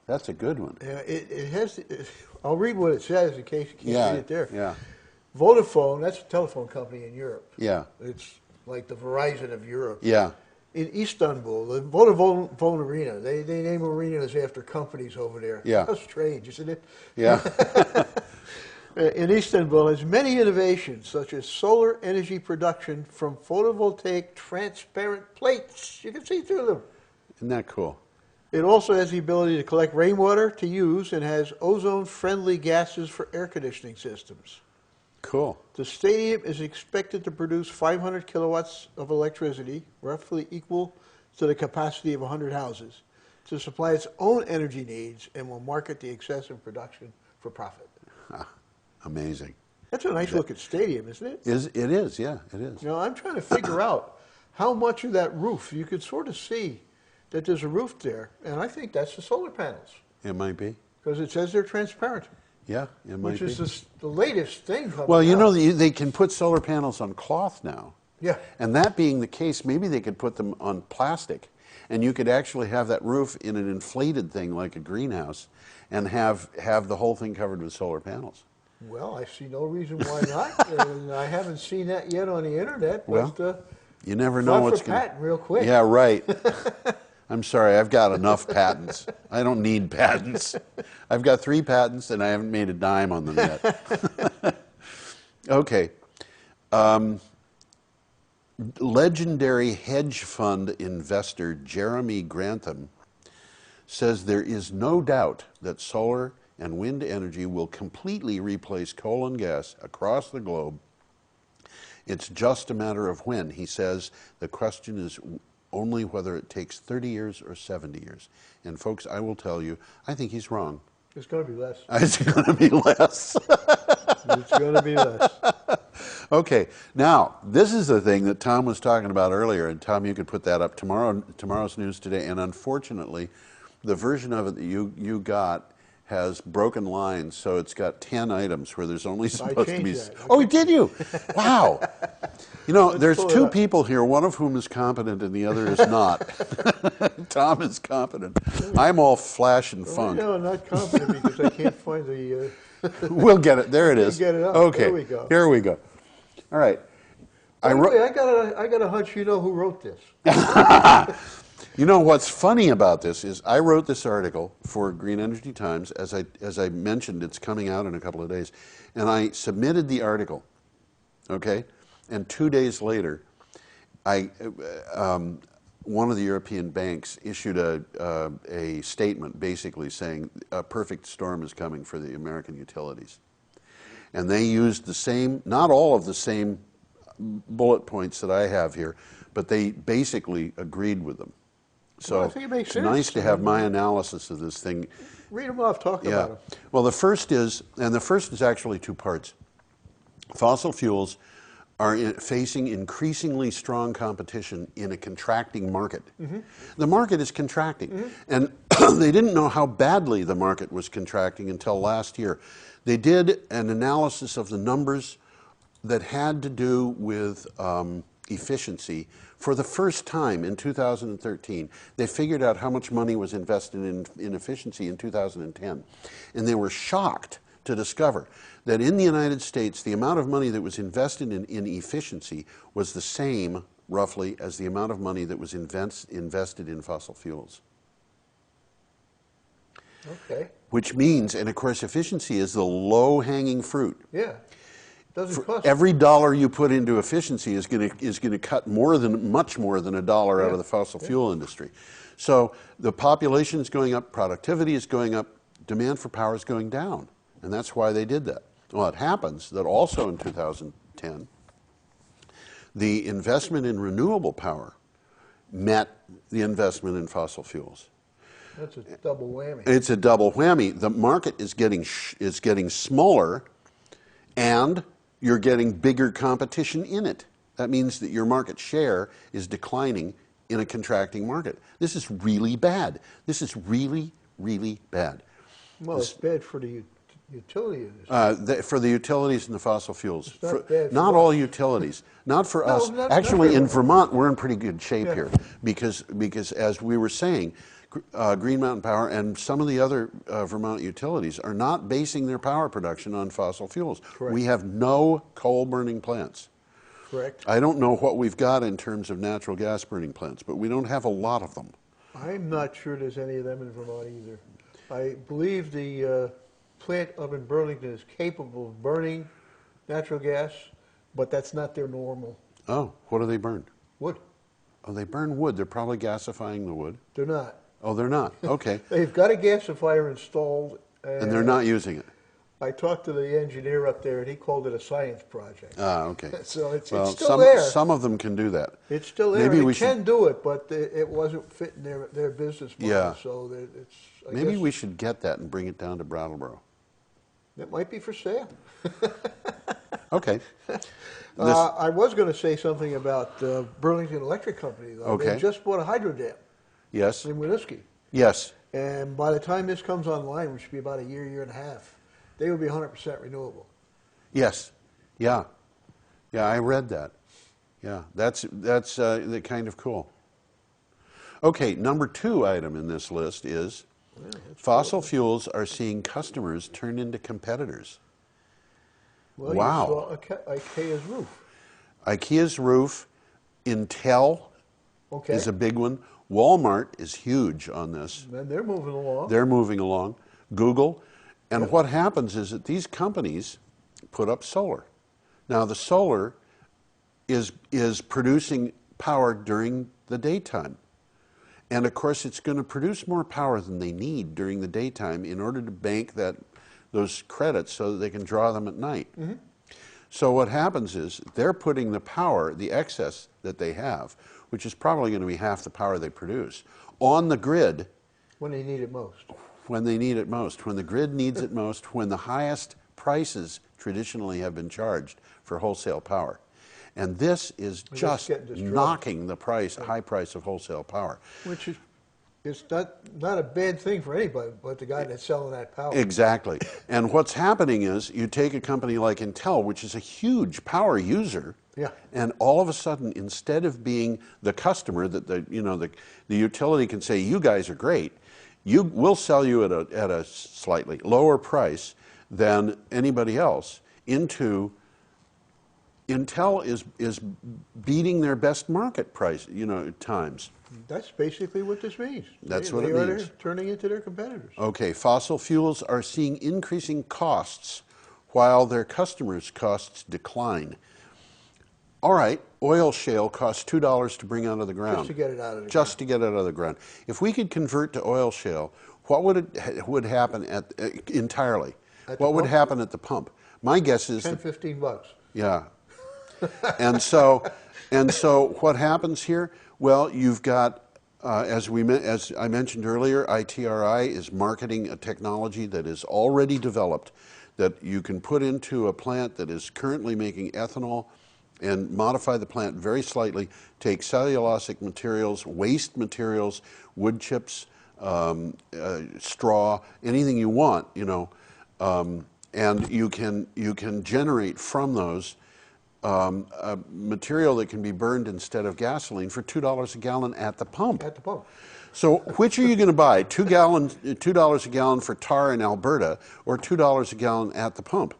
That's a good one. Yeah, it has. I'll read what it says in case you can't read it there. Yeah, Vodafone, that's a telephone company in Europe. yeah, It's like the Verizon of Europe. yeah. In Istanbul, the Vodafone Arena, they name arenas after companies over there. Yeah. How strange, isn't it? Yeah. In Istanbul, has many innovations, such as solar energy production from photovoltaic transparent plates. You can see through them. Isn't that cool? It also has the ability to collect rainwater to use and has ozone-friendly gases for air conditioning systems. Cool. The stadium is expected to produce 500 kilowatts of electricity, roughly equal to the capacity of 100 houses, to supply its own energy needs and will market the excessive production for profit. Amazing. That's a nice looking stadium, isn't it? It is, yeah, it is. You know, I'm trying to figure out how much of that roof, you could sort of see that there's a roof there, and I think that's the solar panels, It might be. because it says they're transparent, Yeah, it might which be. is the latest thing coming Well, you out. know, they can put solar panels on cloth now. Yeah. And that being the case, maybe they could put them on plastic. And you could actually have that roof in an inflated thing like a greenhouse and have the whole thing covered with solar panels. Well, I see no reason why not, and I haven't seen that yet on the internet, but Well, You never know what's for going patent real quick. Yeah, right. I'm sorry, I've got enough patents. I don't need patents. I've got 3 patents and I haven't made a dime on them yet. Okay. Legendary hedge fund investor Jeremy Grantham says there is no doubt that solar and wind energy will completely replace coal and gas across the globe. It's just a matter of when. He says the question is only whether it takes 30 years or 70 years. And folks, I will tell you, I think he's wrong. It's going to be less. It's going to be less. It's going to be less. Okay, now, this is the thing that Tom was talking about earlier, and Tom, you could put that up tomorrow's news today, and unfortunately, the version of it that you got has broken lines, so it's got 10 items where there's only supposed to be... changed that. Oh, did you? Wow. You know, there's pull it 2 up. people here, one of whom is competent and the other is not. Tom is competent. I'm all flash and funk. No, I'm not confident because I can't find the... We'll get it. There it is. get it up. Okay. There we go. Here we go. All right. By the way, I got a hunch you know who wrote this. You know what's funny about this is I wrote this article for Green Energy Times. As I mentioned, it's coming out in a couple of days, and I submitted the article. Okay, and 2 days later, one of the European banks issued a statement basically saying a perfect storm is coming for the American utilities, and they used the same, not all of the same bullet points that I have here, but they basically agreed with them. So Well, I think it makes it's sense. nice to have my analysis of this thing. Read them off, talk about them. Well, the first is actually 2 parts. Fossil fuels are facing increasingly strong competition in a contracting market. The market is contracting, and they didn't know how badly the market was contracting until last year. They did an analysis of the numbers that had to do with efficiency. For the first time in 2013, they figured out how much money was invested in efficiency in 2010. And they were shocked to discover that in the United States, the amount of money that was invested in efficiency was the same, roughly, as the amount of money that was invested in fossil fuels. Okay. Which means, and of course efficiency is the low-hanging fruit. Yeah. Doesn't cost. Every dollar you put into efficiency is going to cut much more than a dollar out of the fossil fuel industry. So the population is going up, productivity is going up, demand for power is going down, and that's why they did that. Well, it happens that also in 2010, the investment in renewable power met the investment in fossil fuels. That's a double whammy. It's a double whammy. The market is getting smaller, and you're getting bigger competition in it. That means that your market share is declining in a contracting market. This is really bad. This is really, really bad. Well, it's bad for the utility industry. For the utilities and the fossil fuels. It's not bad for not us. all utilities. Not for No, us. not Actually, in everyone. Vermont, we're in pretty good shape Yeah. here because as we were saying, Green Mountain Power and some of the other Vermont utilities are not basing their power production on fossil fuels. Correct. We have no coal-burning plants. Correct. I don't know what we've got in terms of natural gas burning plants, but we don't have a lot of them. I'm not sure there's any of them in Vermont either. I believe the plant up in Burlington is capable of burning natural gas, but that's not their normal. Oh, what do they burn? Wood. Oh, they burn wood. They're probably gasifying the wood. They're not. Oh, they're not. Okay. They've got a gasifier installed. And they're not using it. I talked to the engineer up there, and he called it a science project. Ah, okay. So it's Well, still there. some of them can do that. It's still there. Maybe It we can should. do it, but it wasn't fitting their business model. Yeah. So it's. I Maybe guess we should get that and bring it down to Brattleboro. It might be for sale. Okay. I was going to say something about Burlington Electric Company, though. Okay. They just bought a hydro dam Yes. in Winooski. Yes. And by the time this comes online, which should be about a year and a half, they will be 100% renewable. Yes. Yeah. Yeah. I read that. Yeah. That's the kind of cool. Okay. Number 2 item in this list is fossil fuels are seeing customers turn into competitors. Well, Wow. you saw IKEA's roof. IKEA's roof, Intel Okay. is a big one. Walmart is huge on this. And they're moving along. They're moving along. Google. And what happens is that these companies put up solar. Now the solar is producing power during the daytime. And of course it's going to produce more power than they need during the daytime in order to bank those credits so that they can draw them at night. Mm-hmm. So what happens is they're putting the power, the excess that they have, which is probably going to be half the power they produce, on the grid when they need it most. when they need it most, when the grid needs it most, when the highest prices traditionally have been charged for wholesale power. And this is just getting destroyed. knocking the high price of wholesale power. Which is it's not a bad thing for anybody but the guy that's selling that power. Exactly. And what's happening is you take a company like Intel, which is a huge power user, Yeah. and all of a sudden, instead of being the customer that the utility can say, you guys are great, we'll sell you at a slightly lower price than anybody else, into Intel is beating their best market price, times. That's basically what this means. That's They what it are means. turning into their competitors. Okay, fossil fuels are seeing increasing costs while their customers' costs decline. All right, oil shale costs $2 to bring out of the ground. Just to get it out of the ground. Just to get it out of the ground. If we could convert to oil shale, what would happen entirely? At the What would pump? happen at the pump? My guess is 10, $15. yeah. And so what happens here? Well, you've got, as I mentioned earlier, ITRI is marketing a technology that is already developed that you can put into a plant that is currently making ethanol and modify the plant very slightly, take cellulosic materials, waste materials, wood chips, straw, anything you want, and you can generate from those a material that can be burned instead of gasoline for $2 a gallon at the pump. At the pump. So which are you going to buy? $2 a gallon for tar in Alberta, or $2 a gallon at the pump?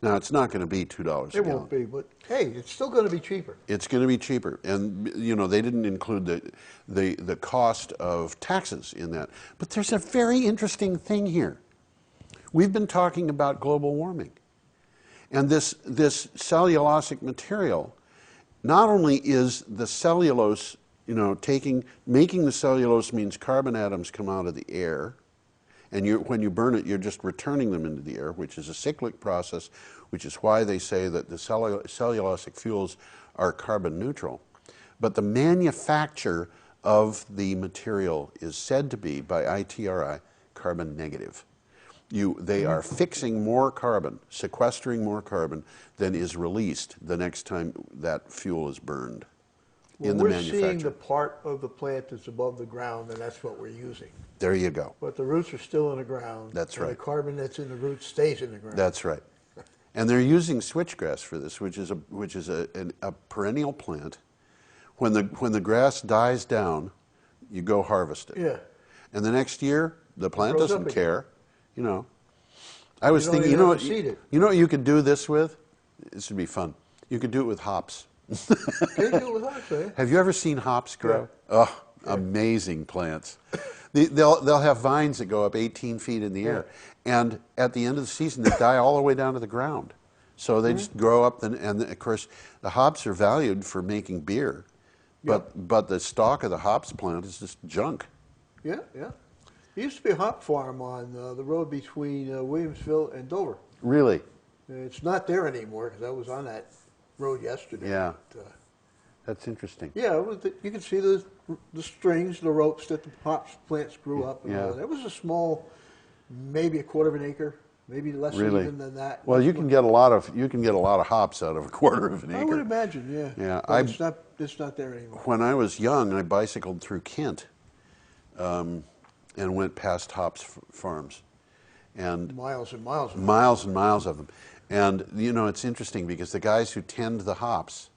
Now, it's not going to be $2 a gallon. It won't be, but hey, it's still going to be cheaper. It's going to be cheaper, and you know they didn't include the cost of taxes in that. But there's a very interesting thing here. We've been talking about global warming, and this cellulosic material. Not only is the cellulose, you know, making the cellulose means carbon atoms come out of the air, and when you burn it, you're just returning them into the air, which is a cyclic process, which is why they say that the cellulosic fuels are carbon neutral. But the manufacture of the material is said to be, by ITRI, carbon negative. They are fixing more carbon, sequestering more carbon than is released the next time that fuel is burned in the manufacture. We're seeing the part of the plant that's above the ground, and that's what we're using. There you go. But the roots are still in the ground. That's right. And the carbon that's in the roots stays in the ground. That's right. And they're using switchgrass for this, which is a perennial plant. When the grass dies down, you go harvest it. Yeah. And the next year, the plant grows doesn't up care. You know, I was You don't thinking, even you know have what, to seed it. you know what you could do this with? This would be fun. You could do it with hops. Can you do it with hops, eh? Have you ever seen hops grow? Yeah. Oh, amazing plants. They'll have vines that go up 18 feet in the air, and at the end of the season, they die all the way down to the ground. So they just grow up, and of course, the hops are valued for making beer, but the stalk of the hops plant is just junk. Yeah, yeah. There used to be a hop farm on the road between Williamsville and Dover. Really? It's not there anymore because I was on that road yesterday. Yeah. But, That's interesting. yeah, you can see the strings, the ropes that the hops plants grew up. And all that. It was a small, maybe a quarter of an acre, maybe less even than that. Well, you can get a lot of hops out of a quarter of an acre. I would imagine, yeah. Yeah, But it's not there anymore. When I was young, I bicycled through Kent, and went past hops farms, and Miles and miles. miles and miles of them. And you know, it's interesting because the guys who tend the hops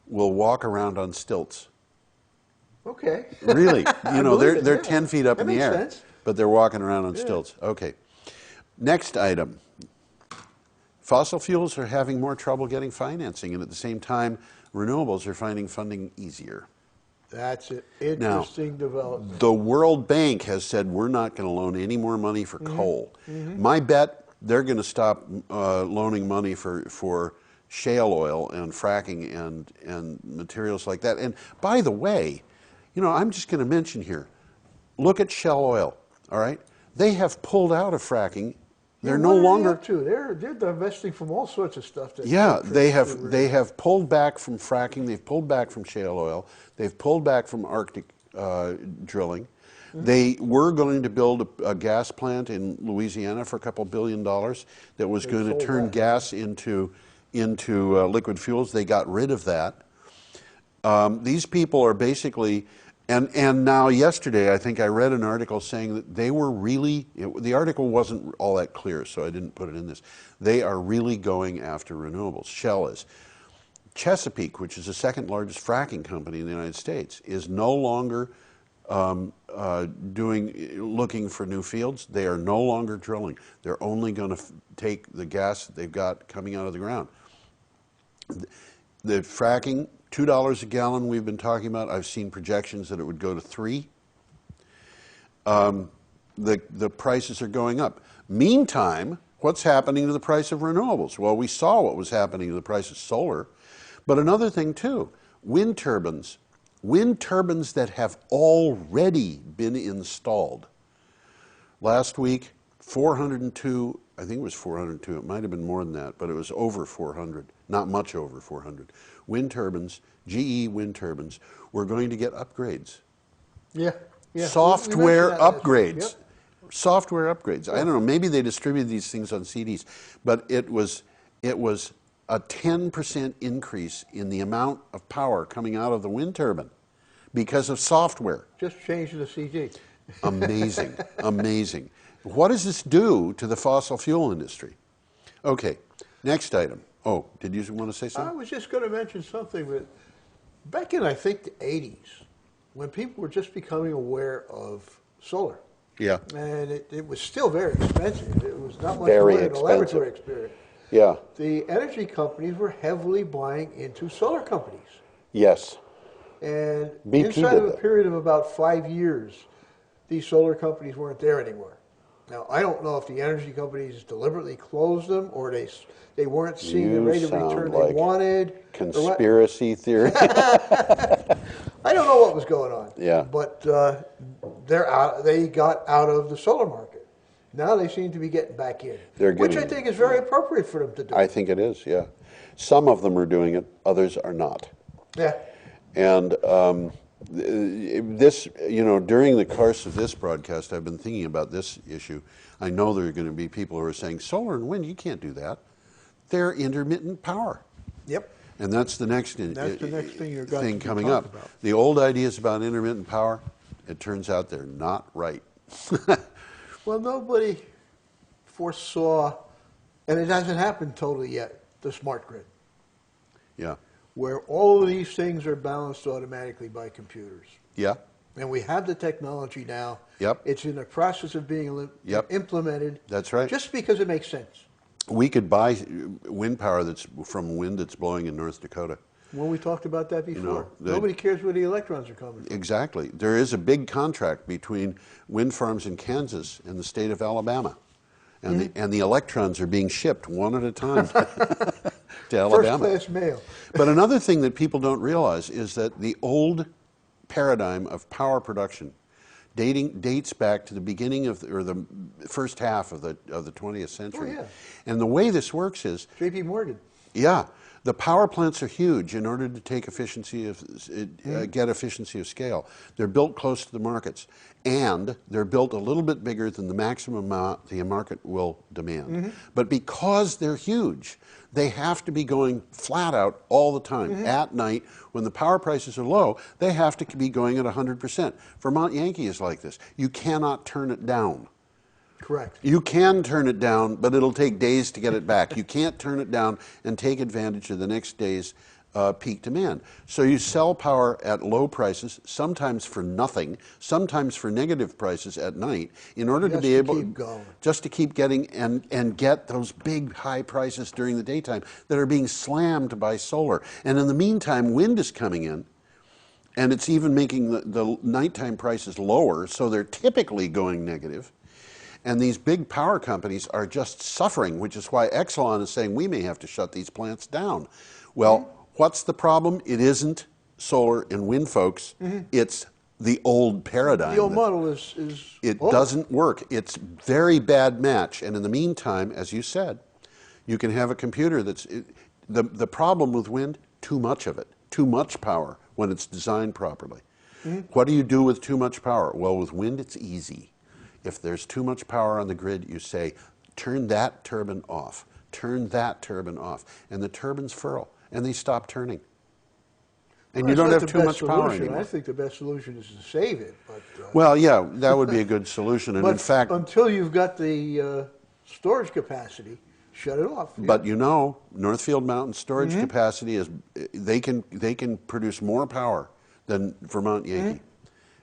will walk around on stilts. Okay. Really, you know, believe they're it, yeah. 10 feet up That in the makes air, sense. but they're walking around on stilts. Okay. Next item. Fossil fuels are having more trouble getting financing, and at the same time, renewables are finding funding easier. That's an interesting development. The World Bank has said we're not going to loan any more money for coal. My bet, they're going to stop loaning money for shale oil and fracking and materials like that. And by the way, you know, I'm just going to mention here, look at Shell Oil, all right? They have pulled out of fracking. They're no longer up to? They're divesting from all sorts of stuff. They have pulled back from fracking. They've pulled back from shale oil. They've pulled back from Arctic drilling. They were going to build a gas plant in Louisiana for a couple $2 billion that was going to turn gas into liquid fuels. They got rid of that. These people are basically, and now yesterday I think I read an article saying that they were really, the article wasn't all that clear, so I didn't put it in this. They are really going after renewables. Shell is. Chesapeake, which is the second largest fracking company in the United States, is no longer looking for new fields. They are no longer drilling. They're only going to take the gas that they've got coming out of the ground. The fracking, $2 a gallon we've been talking about. I've seen projections that it would go to $3. The prices are going up. Meantime, what's happening to the price of renewables? Well, we saw what was happening to the price of solar. But another thing too, wind turbines that have already been installed. Last week, 402, I think it was 402, it might have been more than that, but it was over 400, not much over 400. Wind turbines, GE wind turbines, were going to get upgrades. Yeah. Software We upgrades. Yep. Software upgrades. I don't know, maybe they distributed these things on CDs, but it was a 10% increase in the amount of power coming out of the wind turbine because of software. Just changing the CD. Amazing, amazing. What does this do to the fossil fuel industry? Okay, next item. Oh, did you want to say something? I was just going to mention something that back in, I think, the 80s, when people were just becoming aware of solar. Yeah. And it was still very expensive. It was not much Very more than a expensive. laboratory experiment. Yeah. the energy companies were heavily buying into solar companies. Yes. And BP inside did of a that. period of about 5 years, these solar companies weren't there anymore. Now, I don't know if the energy companies deliberately closed them or they weren't seeing the You rate of sound return they like wanted or what. conspiracy theory. I don't know what was going on. Yeah. But they're out, they got out of the solar market. Now they seem to be getting back in, They're which I getting, think is very appropriate for them to do. I think it is, yeah. Some of them are doing it, others are not. Yeah. And this, during the course of this broadcast, I've been thinking about this issue. I know there are going to be people who are saying, solar and wind, you can't do that. They're intermittent power. Yep. And that's the next, That's the next thing you're going to coming talk up. about. The old ideas about intermittent power, it turns out they're not right. Well, nobody foresaw, and it hasn't happened totally yet, the smart grid, Yeah. where all of these things are balanced automatically by computers. Yeah. And we have the technology now. Yep. It's in the process of being implemented. That's right. Just because it makes sense. We could buy wind power that's from wind that's blowing in North Dakota. Well, we talked about that before. the- Nobody cares where the electrons are coming from. Exactly. There is a big contract between wind farms in Kansas and the state of Alabama. And, the electrons are being shipped one at a time to Alabama. First class mail. But another thing that people don't realize is that the old paradigm of power production dates back to the beginning of or the first half of the 20th century. Oh, yeah. And the way this works is, J.P. Morgan. yeah, the power plants are huge in order to take efficiency of get efficiency of scale. They're built close to the markets, and they're built a little bit bigger than the maximum amount the market will demand. But because they're huge, they have to be going flat out all the time. At night, when the power prices are low, they have to be going at 100%. Vermont Yankee is like this. You cannot turn it down. Correct. You can turn it down, but it'll take days to get it back. You can't turn it down and take advantage of the next day's peak demand. So you sell power at low prices, sometimes for nothing, sometimes for negative prices at night, in order to be able keep going. just to keep getting and get those big high prices during the daytime that are being slammed by solar. And in the meantime, wind is coming in. And it's even making the nighttime prices lower, so they're typically going negative. And these big power companies are just suffering, which is why Exelon is saying we may have to shut these plants down. Well, what's the problem? It isn't solar and wind, folks. It's the old paradigm. The old model is It old. doesn't work. It's very bad match. And in the meantime, as you said, you can have a computer that's... The problem with wind, too much of it. Too much power when it's designed properly. What do you do with too much power? Well, with wind, it's easy. If there's too much power on the grid, you say, turn that turbine off, turn that turbine off, and the turbines furl, and they stop turning. And you don't have too much power anymore. I think the best solution is to save it. But, well, yeah, that would be a good solution. And but in fact, until you've got the storage capacity, shut it off. but Northfield Mountain storage capacity is they can produce more power than Vermont Yankee.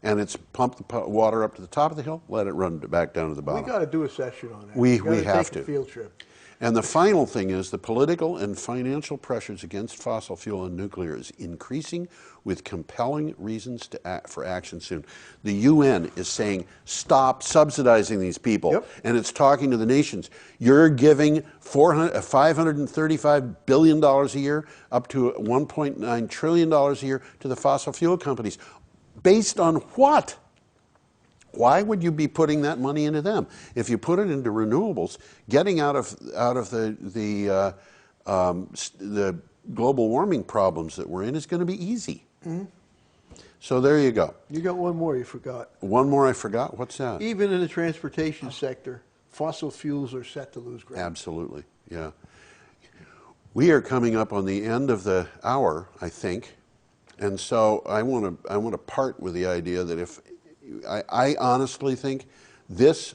And it's pump the water up to the top of the hill, let it run back down to the bottom. We got to do a session on that. We gotta have take a to. field trip. And the final thing is the political and financial pressures against fossil fuel and nuclear is increasing with compelling reasons for action soon. The UN is saying, stop subsidizing these people. Yep. And it's talking to the nations. You're giving $535 billion a year, up to $1.9 trillion a year to the fossil fuel companies. Based on what? Why would you be putting that money into them? If you put it into renewables, getting out of the global warming problems that we're in is going to be easy. So there you go. You got one more you forgot. One more I forgot. What's that? Even in the transportation sector, fossil fuels are set to lose ground. Absolutely. Yeah. We are coming up on the end of the hour, I think. And so I want to part with the idea that if I honestly think this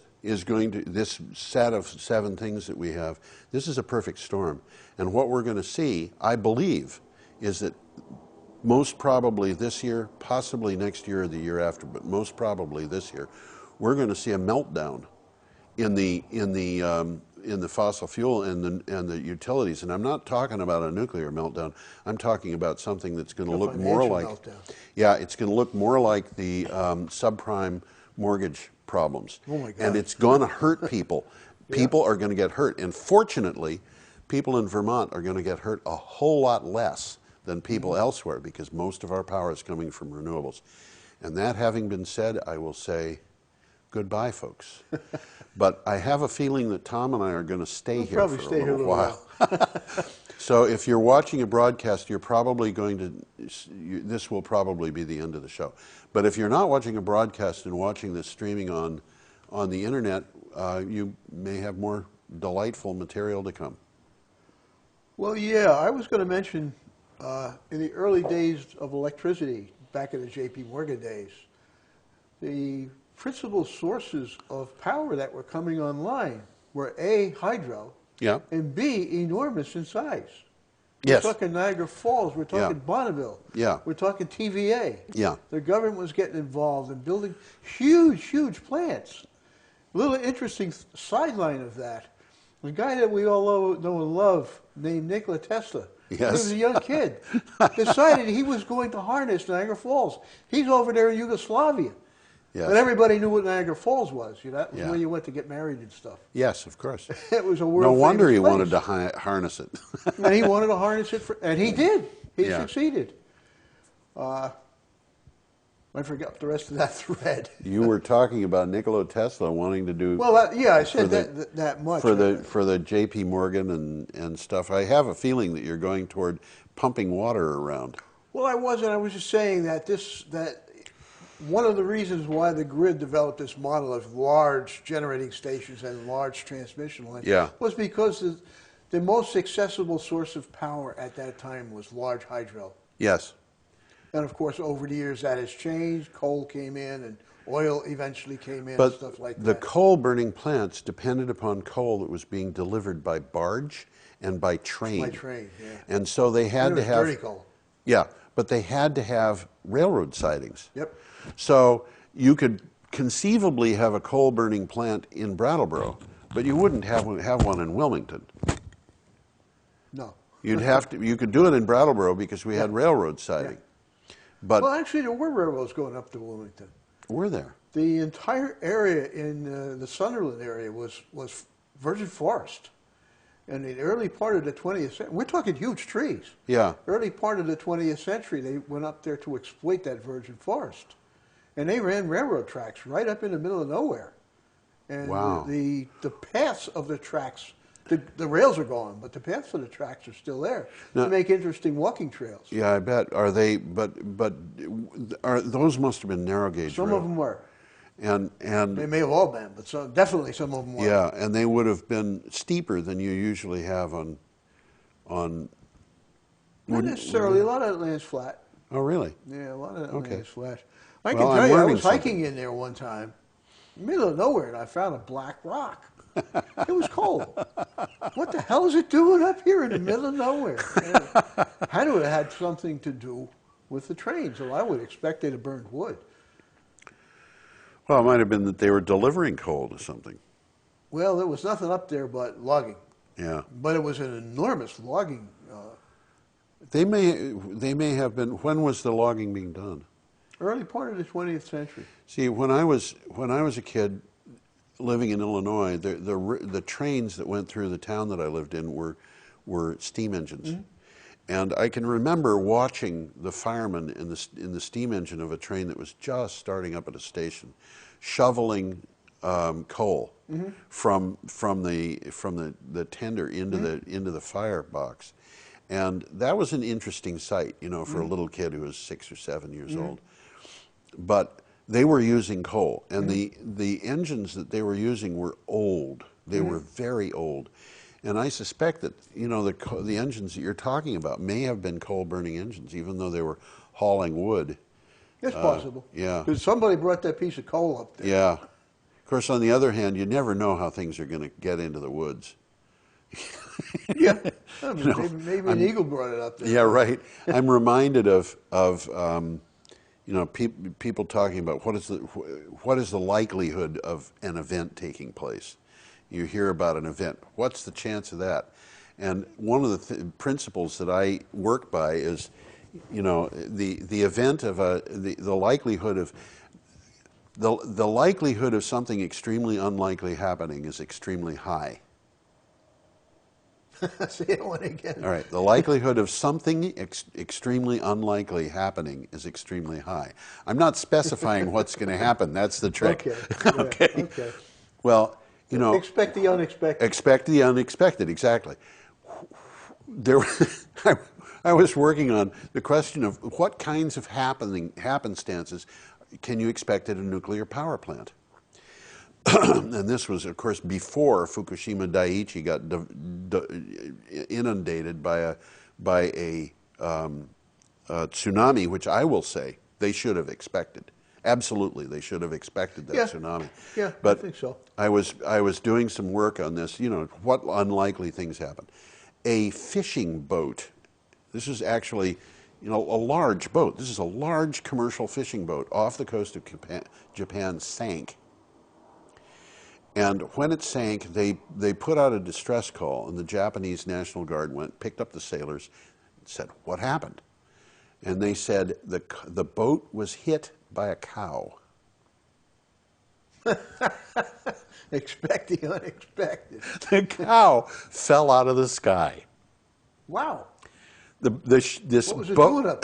set of 7 things that we have, this is a perfect storm. And what we're going to see, I believe, is that most probably this year, possibly next year or the year after, but most probably this year, we're going to see a meltdown in the fossil fuel and the utilities, and I'm not talking about a nuclear meltdown. I'm talking about something that's going to look more like, yeah, it's going to look more like the subprime mortgage problems. Oh my God. And it's going to hurt people. People are going to get hurt, and fortunately, people in Vermont are going to get hurt a whole lot less than people elsewhere, because most of our power is coming from renewables. And that having been said, I will say goodbye, folks. But I have a feeling that Tom and I are going to stay here for a little while. So if you're watching a broadcast, you're probably going to, this will probably be the end of the show. But if you're not watching a broadcast and watching this streaming on the internet, you may have more delightful material to come. Well, yeah, I was going to mention in the early days of electricity, back in the J.P. Morgan days, the principal sources of power that were coming online were A, hydro, and B, enormous in size. We're talking Niagara Falls, we're talking Bonneville, we're talking TVA. The government was getting involved in building huge, huge plants. A little interesting sideline of that, the guy that we all know and love named Nikola Tesla, he was a young kid, decided he was going to harness Niagara Falls. He's over there in Yugoslavia. But everybody knew what Niagara Falls was. You know, that was where you went to get married and stuff. Yes, of course. It was a world. No wonder he place. wanted to harness it. And he wanted to harness it, and he did. He succeeded. I forgot the rest of that thread. You were talking about Nikola Tesla wanting to do. Well, I said that much for the J.P. Morgan and stuff. I have a feeling that you're going toward pumping water around. Well, I wasn't. I was just saying that one of the reasons why the grid developed this model of large generating stations and large transmission lines was because the most accessible source of power at that time was large hydro. Yes. And of course, over the years that has changed. Coal came in and oil eventually came in and stuff like that. The coal-burning plants depended upon coal that was being delivered by barge and by train. By train, And so they had to have... dirty coal. Yeah, but they had to have railroad sidings. Yep. So you could conceivably have a coal-burning plant in Brattleboro, but you wouldn't have one in Wilmington. No. You'd have to. You could do it in Brattleboro because we had railroad siding. But well, actually, there were railroads going up to Wilmington. Were there? The entire area in the Sunderland area was virgin forest. In the early part of the 20th century, we're talking huge trees. Yeah. Early part of the 20th century, they went up there to exploit that virgin forest. And they ran railroad tracks right up in the middle of nowhere. And the paths of the tracks, the rails are gone, but the paths of the tracks are still there to make interesting walking trails. Yeah, I bet. Are they, but those must have been narrow gauge Some of them were. And they may have all been, but definitely some of them were. Yeah, and they would have been steeper than you usually have on. Not necessarily. A lot of that land's flat. Oh, really? Yeah, a lot of that land is flat. I can tell you, I was hiking in there one time, in the middle of nowhere, and I found a black rock. It was cold. What the hell is it doing up here in the middle of nowhere? Had to have had something to do with the trains, so I would expect they'd have burned wood. Well, it might have been that they were delivering coal to something. Well, there was nothing up there but logging. Yeah. But it was an enormous logging. They may have been. When was the logging being done? Early part of the 20th century. See, when I was a kid living in Illinois, the trains that went through the town that I lived in were steam engines. Mm-hmm. And I can remember watching the fireman in the steam engine of a train that was just starting up at a station, shoveling coal from the tender into the firebox, and that was an interesting sight, for a little kid who was 6 or 7 years old. But they were using coal, and the engines that they were using were old. They were very old. And I suspect that, the engines that you're talking about may have been coal-burning engines, even though they were hauling wood. It's possible. Yeah. Because somebody brought that piece of coal up there. Yeah. Of course, on the other hand, you never know how things are going to get into the woods. Yeah. Maybe an eagle brought it up there. Yeah, right. I'm reminded of people talking about what is the likelihood of an event taking place. you hear about an event. What's the chance of that? And one of the principles that I work by is, you know, the event of the likelihood of the likelihood of something extremely unlikely happening is extremely high. Say that one again. All right. The likelihood of something extremely unlikely happening is extremely high. I'm not specifying what's going to happen. That's the trick. Okay. Yeah, Okay. okay. Well, you know, Expect the unexpected. expect the unexpected. Exactly. There, I was working on the question of what kinds of happenstances can you expect at a nuclear power plant. And this was, of course, before Fukushima Daiichi got inundated by a tsunami, which I will say they should have expected. Absolutely, they should have expected that tsunami. Yeah, but I think so. I was doing some work on this. You know, what unlikely things happen. A fishing boat. This is actually, you know, a large boat. This is a large commercial fishing boat off the coast of Japan sank. And when it sank, they put out a distress call, and the Japanese National Guard picked up the sailors, and said, "What happened?" And they said the boat was hit by a cow. Expect the unexpected. The cow fell out of the sky. Wow. This What was it boat. doing up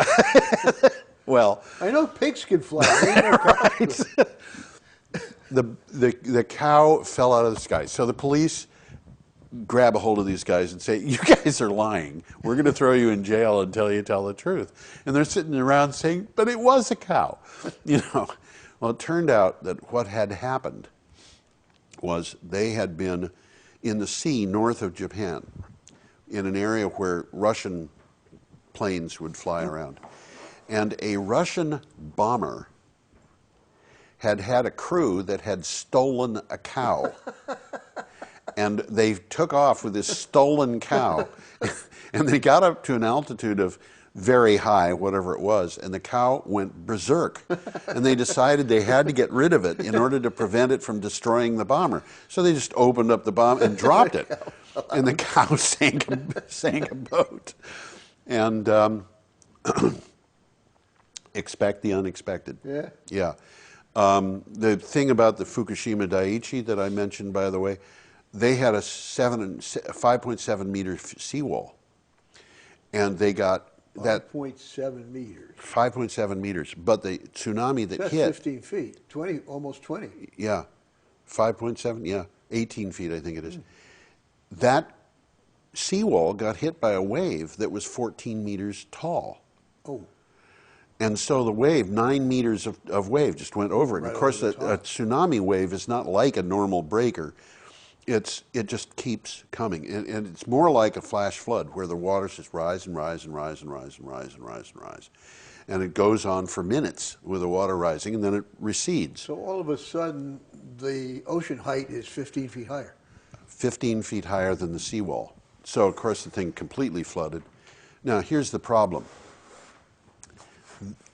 there? Well, I know pigs can fly. I didn't know cows could. the cow fell out of the sky. So the police grab a hold of these guys and say, "You guys are lying. We're going to throw you in jail until you tell the truth." And they're sitting around saying, "But it was a cow." You know. Well, it turned out that what had happened was they had been in the sea north of Japan, in an area where Russian planes would fly around. And a Russian bomber had a crew that had stolen a cow. And they took off with this stolen cow. And they got up to an altitude of very high, whatever it was, and the cow went berserk. And they decided they had to get rid of it in order to prevent it from destroying the bomber. So they just opened up the bomb and dropped it. And the cow sank a boat. And expect the unexpected. Yeah. Yeah. The thing about the Fukushima Daiichi that I mentioned, by the way, they had a 5.7 meter seawall. And they got that 5.7 meters. 5.7 meters. But the tsunami that That's hit. 15 feet. 20, almost 20. Yeah. 5.7, yeah. 18 feet, I think it is. That seawall got hit by a wave that was 14 meters tall. Oh. And so the wave, 9 meters of wave just went over it. Right And of course, over a the top. tsunami wave is not like a normal breaker. It just keeps coming. And it's more like a flash flood where the waters just rise and rise and rise and rise and rise and rise and rise. And it goes on for minutes with the water rising, and then it recedes. So all of a sudden, the ocean height is 15 feet higher. 15 feet higher than the seawall. So, of course, the thing completely flooded. Now, here's the problem.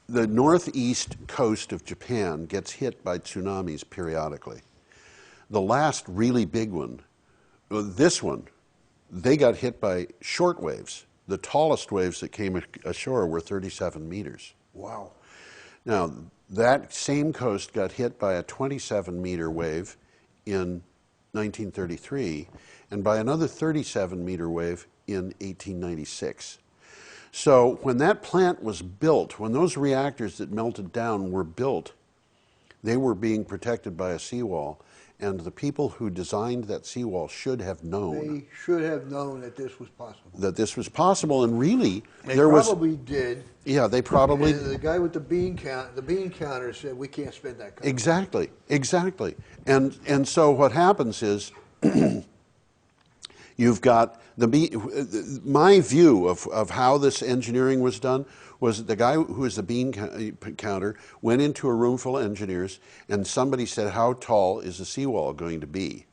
The northeast coast of Japan gets hit by tsunamis periodically. The last really big one, this one, they got hit by short waves. The tallest waves that came ashore were 37 meters. Wow. Now, that same coast got hit by a 27-meter wave in 1933 and by another 37-meter wave in 1896. So when that plant was built, when those reactors that melted down were built, they were being protected by a seawall. And the people who designed that seawall should have known. They should have known that this was possible. That this was possible, and really, They there was. probably did. Yeah, they probably. And the guy with the bean counter said, "We can't spend that kind." Exactly, exactly. And so what happens is, you've got my view of how this engineering was done was that the guy who was the bean counter went into a room full of engineers, and somebody said, "How tall is the seawall going to be?"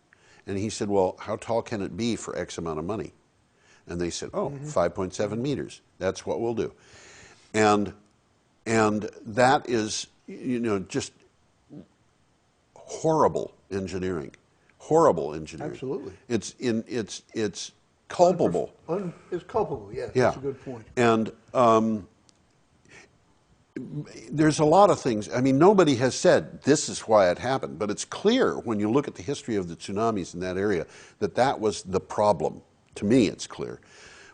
And he said, "Well, how tall can it be for X amount of money?" And they said, "Oh, 5.7 meters. That's what we'll do." And that is, just horrible engineering. horrible engineering. Absolutely. It's culpable. It's culpable, yes. Yeah. That's a good point. And there's a lot of things. I mean, nobody has said this is why it happened, but it's clear when you look at the history of the tsunamis in that area that that was the problem. To me, it's clear.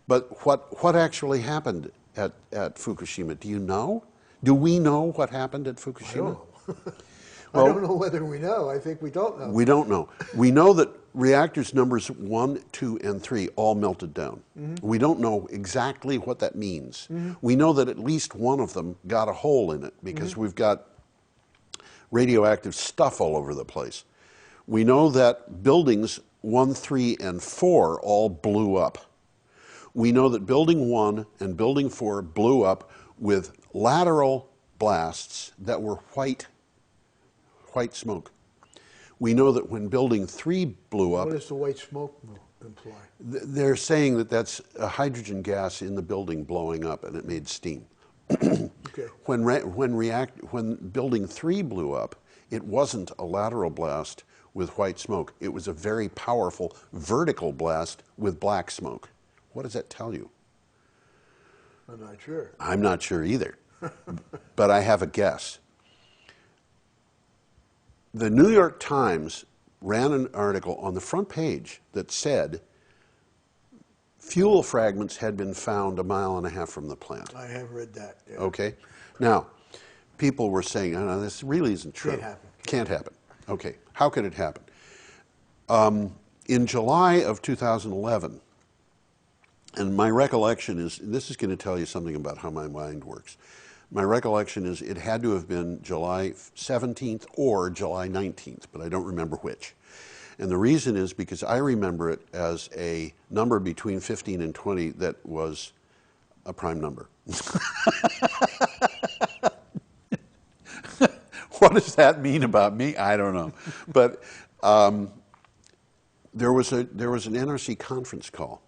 But what actually happened at Fukushima? Do you know? Do we know what happened at Fukushima? I don't know whether we know. I think we don't know. We don't know. We know that reactors numbers 1, 2, and 3 all melted down. We don't know exactly what that means. We know that at least one of them got a hole in it because we've got radioactive stuff all over the place. We know that buildings 1, 3, and 4 all blew up. We know that building 1 and building 4 blew up with lateral blasts that were white smoke. We know that when building 3 blew up... What does the white smoke imply? They're saying that that's a hydrogen gas in the building blowing up and it made steam. Okay. When building 3 blew up, it wasn't a lateral blast with white smoke. It was a very powerful vertical blast with black smoke. What does that tell you? I'm not sure. I'm not sure either, but I have a guess. The New York Times ran an article on the front page that said fuel fragments had been found 1.5 miles from the plant. I have read that. Yeah. Okay. Now, people were saying, oh, no, this really isn't true. Can't happen. Can't happen. Okay. How could it happen? In July of 2011, and my recollection is, this is going to tell you something about how my mind works. My recollection is it had to have been July 17th or July 19th, but I don't remember which. And the reason is because I remember it as a number between 15 and 20 that was a prime number. What does that mean about me? I don't know. But there was an NRC conference call.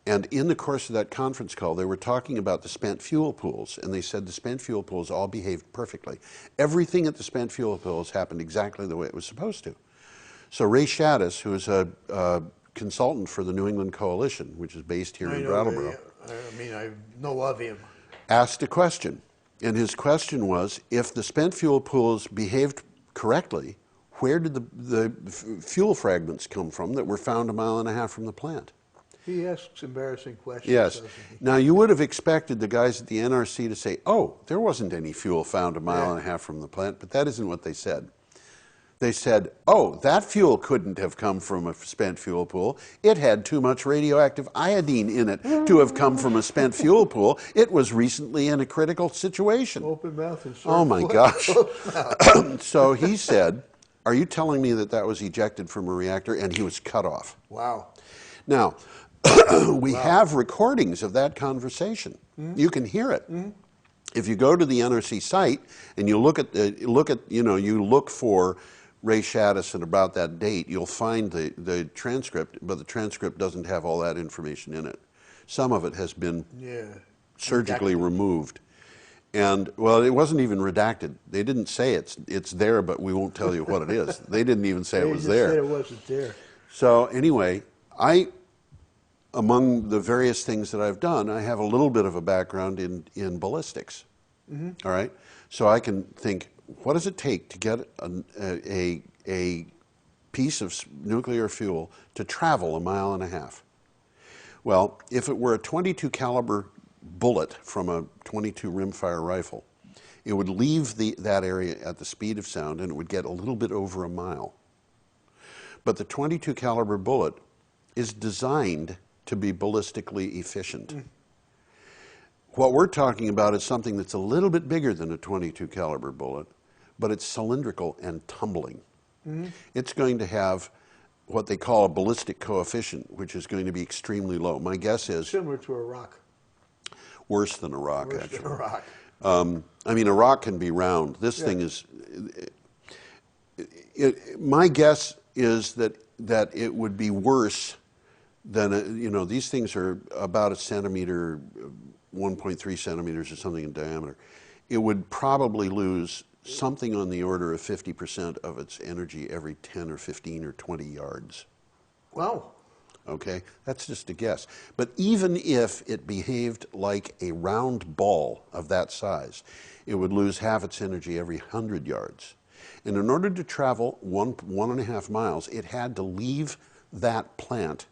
And in the course of that conference call, they were talking about the spent fuel pools, and they said the spent fuel pools all behaved perfectly. Everything at the spent fuel pools happened exactly the way it was supposed to. So Ray Shaddis, who is a consultant for the New England Coalition, which is based here in Brattleboro, I mean, I know of him. asked a question. And his question was, if the spent fuel pools behaved correctly, where did the fuel fragments come from that were found 1.5 miles from the plant? He asks embarrassing questions. Yes. Doesn't he? Now, you would have expected the guys at the NRC to say, oh, there wasn't any fuel found 1.5 miles from the plant, but that isn't what they said. They said, oh, that fuel couldn't have come from a spent fuel pool. It had too much radioactive iodine in it to have come from a spent fuel pool. It was recently in a critical situation. Open mouth and Oh, my gosh. So he said, are you telling me that that was ejected from a reactor? And he was cut off. Wow. Now, we have recordings of that conversation. You can hear it. If you go to the NRC site and you look for Ray Shaddis and about that date, you'll find the transcript, but the transcript doesn't have all that information in it. Some of it has been surgically removed. And, well, it wasn't even redacted. They didn't say it's there, but we won't tell you what it is. They didn't even say it was there. They just said it wasn't there. So anyway, among the various things that I've done, I have a little bit of a background in ballistics. All right? So I can think, what does it take to get a piece of nuclear fuel to travel 1.5 miles? Well, if it were a .22 caliber bullet from a .22 rimfire rifle, it would leave that area at the speed of sound and it would get a little bit over 1 mile. But the .22 caliber bullet is designed to be ballistically efficient. What we're talking about is something that's a little bit bigger than a .22 caliber bullet, but it's cylindrical and tumbling. It's going to have what they call a ballistic coefficient, which is going to be extremely low. My guess is Similar to a rock. worse than a rock, Worse actually. than a rock. I mean, a rock can be round. This thing is... my guess is that it would be worse than, these things are about a centimeter, 1.3 centimeters or something in diameter. It would probably lose something on the order of 50% of its energy every 10 or 15 or 20 yards. Wow. Okay, that's just a guess. But even if it behaved like a round ball of that size, it would lose half its energy every 100 yards. And in order to travel 1.5 miles, it had to leave that plant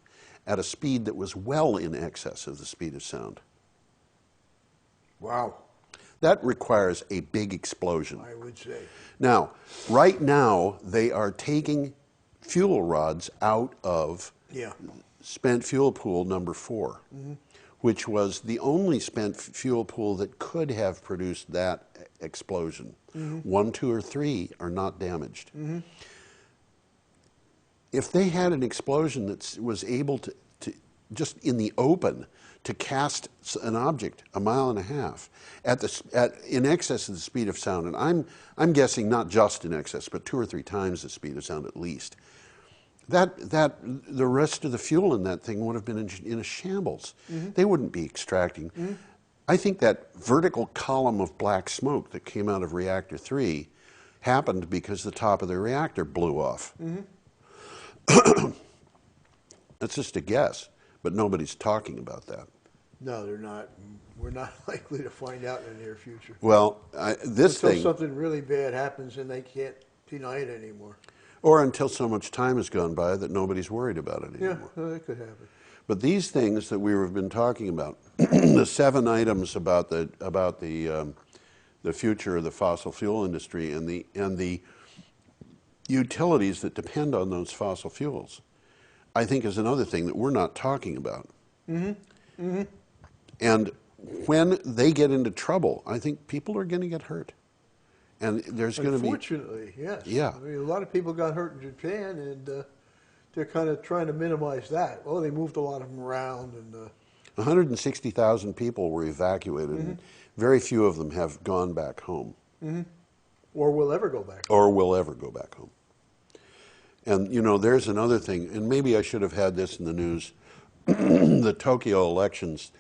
at a speed that was well in excess of the speed of sound. Wow. That requires a big explosion. I would say. Now, right now, they are taking fuel rods out of spent fuel pool number 4, which was the only spent fuel pool that could have produced that explosion. 1, 2, or 3 are not damaged. If they had an explosion that was able to just in the open to cast an object 1.5 miles in excess of the speed of sound, and I'm guessing not just in excess, but 2 or 3 times the speed of sound at least, that the rest of the fuel in that thing would have been in a shambles. They wouldn't be extracting. I think that vertical column of black smoke that came out of reactor 3 happened because the top of the reactor blew off. That's just a guess, but nobody's talking about that. No, they're not. We're not likely to find out in the near future. Well, until something really bad happens and they can't deny it anymore. Or until so much time has gone by that nobody's worried about it anymore. Yeah, that could happen. But these things that we've been talking about, the 7 items about the future of the fossil fuel industry and the utilities that depend on those fossil fuels, I think is another thing that we're not talking about. And when they get into trouble, I think people are going to get hurt. And there's going to be... Unfortunately, yes. Yeah. I mean, a lot of people got hurt in Japan, and they're kind of trying to minimize that. Oh, they moved a lot of them around. And 160,000 people were evacuated, and very few of them have gone back home. Or will ever go back. Or will ever go back home. And, you know, there's another thing, and maybe I should have had this in the news. The Tokyo elections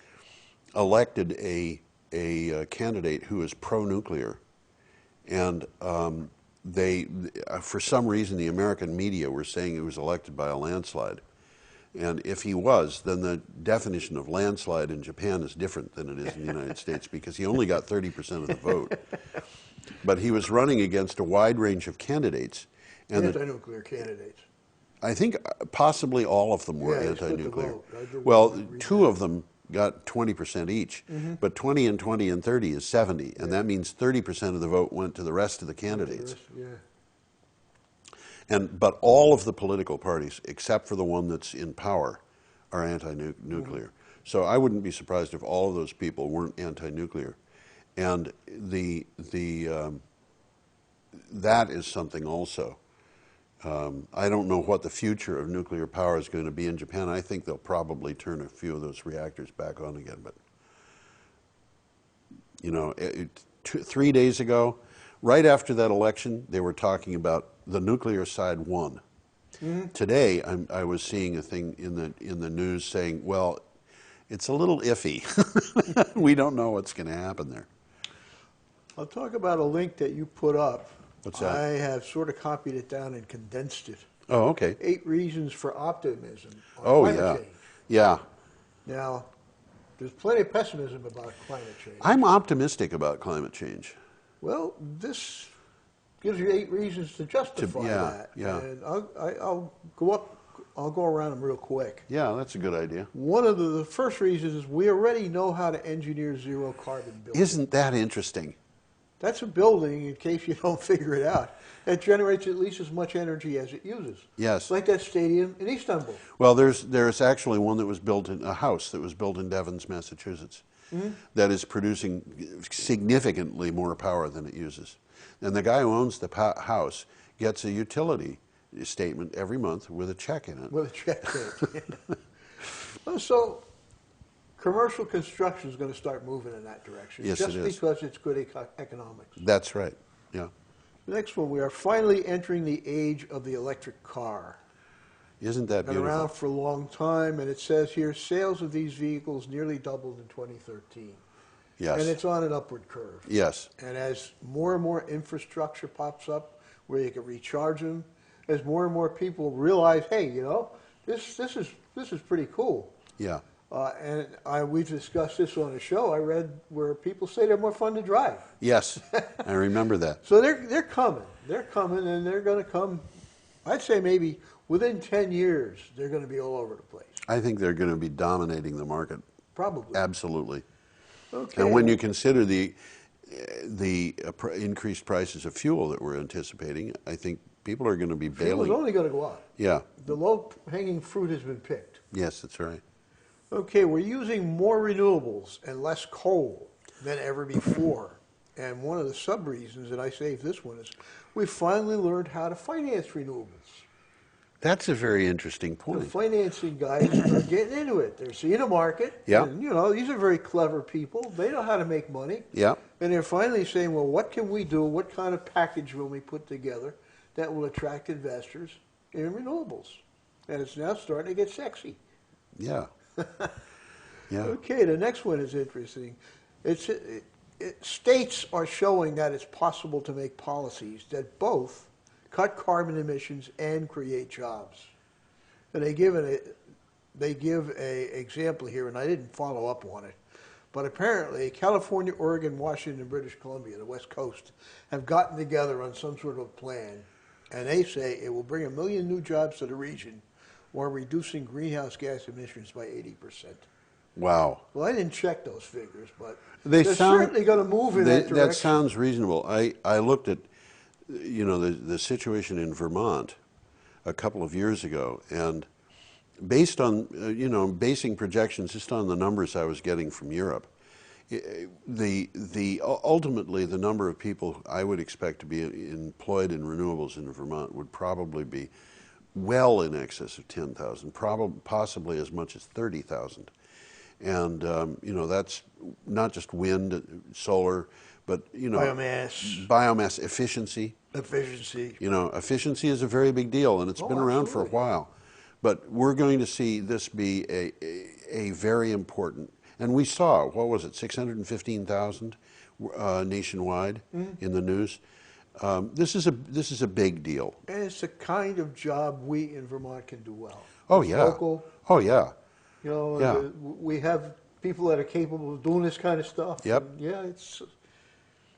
elected a candidate who is pro-nuclear. And for some reason, the American media were saying he was elected by a landslide. And if he was, then the definition of landslide in Japan is different than it is in the United States, because he only got 30% of the vote. But he was running against a wide range of candidates. And anti-nuclear candidates. I think possibly all of them were Yeah, anti-nuclear. Well, 2 of them got 20% each, but 20 and 20 and 30 is 70, and that means 30% of the vote went to the rest of the candidates. But all of the political parties, except for the one that's in power, are anti-nuclear. So I wouldn't be surprised if all of those people weren't anti-nuclear. And that is something also. I don't know what the future of nuclear power is going to be in Japan. I think they'll probably turn a few of those reactors back on again. But, you know, 3 days ago, right after that election, they were talking about the nuclear side won. Today, I was seeing a thing in the news saying, well, it's a little iffy. We don't know what's going to happen there. I'll talk about a link that you put up. What's that? I have sort of copied it down and condensed it. Oh, okay. 8 reasons for optimism on climate change. Yeah. Now, there's plenty of pessimism about climate change. I'm optimistic about climate change. Well, this gives you 8 reasons to justify that. Yeah. And I'll go around them real quick. Yeah, that's a good idea. One of the first reasons is we already know how to engineer zero carbon buildings. Isn't that interesting? That's a building, in case you don't figure it out, that generates at least as much energy as it uses. Yes. Like that stadium in Istanbul. Well, there's actually one that was built in a house that was built in Devens, Massachusetts, that is producing significantly more power than it uses. And the guy who owns the house gets a utility statement every month with a check in it. With a check in it. Well, so commercial construction is going to start moving in that direction. Yes, just it is. because it's good economics. That's right. Yeah. The next one, we are finally entering the age of the electric car. Isn't that Been beautiful? around for a long time, and it says here sales of these vehicles nearly doubled in 2013. Yes. And it's on an upward curve. Yes. And as more and more infrastructure pops up where you can recharge them, as more and more people realize, hey, this is pretty cool. Yeah. We've discussed this on a show. I read where people say they're more fun to drive. Yes. I remember that. So they're coming. They're coming, and they're going to come. I'd say maybe within 10 years, they're going to be all over the place. I think they're going to be dominating the market. Probably. Absolutely. Okay. And when you consider the increased prices of fuel that we're anticipating, I think people are going to be bailing. Fuel is only going to go up. Yeah. The low-hanging fruit has been picked. Yes, that's right. Okay, we're using more renewables and less coal than ever before. And one of the sub-reasons that I saved this one is we finally learned how to finance renewables. That's a very interesting The point. financing guys are getting into it. They're seeing a market. Yeah. And, these are very clever people. They know how to make money. Yeah. And they're finally saying, well, what can we do? What kind of package will we put together that will attract investors in renewables? And it's now starting to get sexy. Yeah. Yeah. Okay, the next one is interesting. States are showing that it's possible to make policies that both cut carbon emissions and create jobs. And they give a example here, and I didn't follow up on it, but apparently California, Oregon, Washington, and British Columbia, the West Coast, have gotten together on some sort of plan, and they say it will bring 1 million new jobs to the region while reducing greenhouse gas emissions by 80%. Wow. Well, I didn't check those figures, but They they're sound- certainly going to move in that direction. That sounds reasonable. I looked at, the situation in Vermont a couple of years ago, and based on, basing projections just on the numbers I was getting from Europe, ultimately the number of people I would expect to be employed in renewables in Vermont would probably be well in excess of 10,000, possibly as much as 30,000. And, that's not just wind, solar, but, biomass efficiency. Efficiency. Efficiency is a very big deal, and it's been around for a while. But we're going to see this be a very important, and we saw, 615,000 nationwide in the news. This is a big deal. And it's the kind of job we in Vermont can do well. Oh, It's yeah. local. Oh, yeah. Yeah. We have people that are capable of doing this kind of stuff. Yep. And yeah,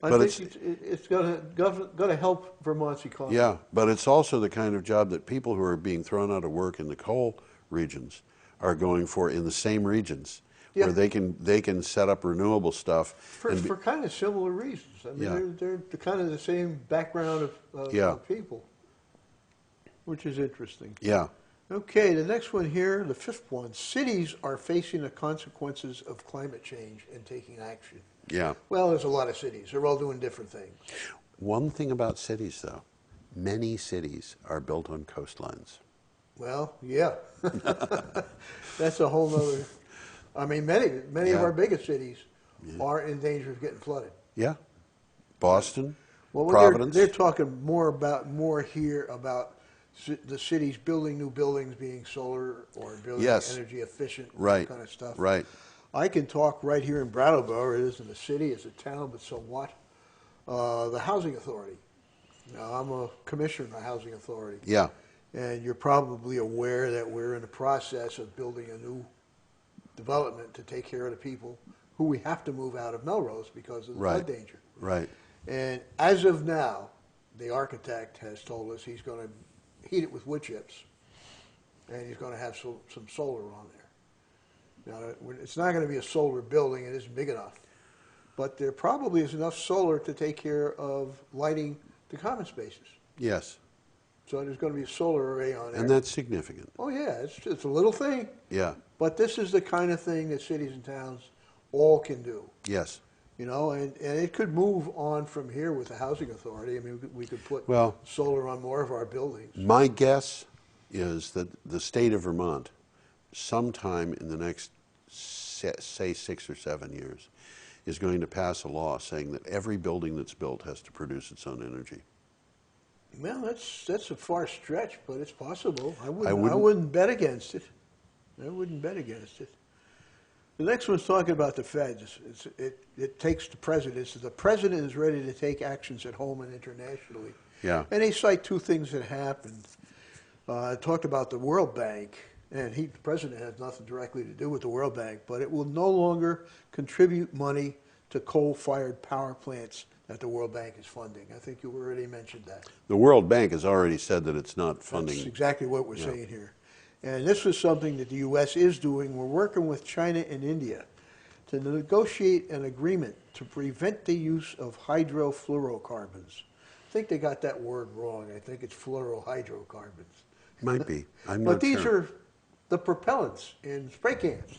I think it's going to help Vermont's economy. Yeah, but it's also the kind of job that people who are being thrown out of work in the coal regions are going for in the same regions, where they can set up renewable stuff. For kind of similar reasons. I mean, they're kind of the same background of people, which is interesting. Yeah. Okay, the next one here, the fifth one. Cities are facing the consequences of climate change and taking action. Yeah. Well, there's a lot of cities. They're all doing different things. One thing about cities, though, many cities are built on coastlines. Well, yeah. That's a whole other... I mean, many of our biggest cities are in danger of getting flooded. Yeah. Boston, Well, Providence. They're talking more here about the cities building new buildings, being solar or building energy efficient, that kind of stuff. Right. I can talk right here in Brattleboro. It isn't a city, it's a town, but so what? The Housing Authority. Now, I'm a commissioner in the Housing Authority. Yeah. And you're probably aware that we're in the process of building a new development to take care of the people who we have to move out of Melrose because of the flood danger. Right. And as of now, the architect has told us he's going to heat it with wood chips, and he's going to have some solar on there. Now, it's not going to be a solar building. It isn't big enough. But there probably is enough solar to take care of lighting the common spaces. Yes. So there's going to be a solar array on there. And that's significant. Oh, yeah. It's a little thing. Yeah. But this is the kind of thing that cities and towns all can do. Yes. And it could move on from here with the Housing Authority. I mean, we could put solar on more of our buildings. My guess is that the state of Vermont, sometime in the next, say, 6 or 7 years, is going to pass a law saying that every building that's built has to produce its own energy. Well, that's a far stretch, but it's possible. I wouldn't bet against it. I wouldn't bet against it. The next one's talking about the feds. It takes the president. So the president is ready to take actions at home and internationally. Yeah. And they cite two things that happened. Talked about the World Bank, and the president has nothing directly to do with the World Bank, but it will no longer contribute money to coal-fired power plants that the World Bank is funding. I think you already mentioned that. The World Bank has already said that it's not funding. That's exactly what we're saying here. And this was something that the U.S. is doing. We're working with China and India to negotiate an agreement to prevent the use of hydrofluorocarbons. I think they got that word wrong. I think it's fluorohydrocarbons. Might be. I'm But not these sure. are the propellants in spray cans.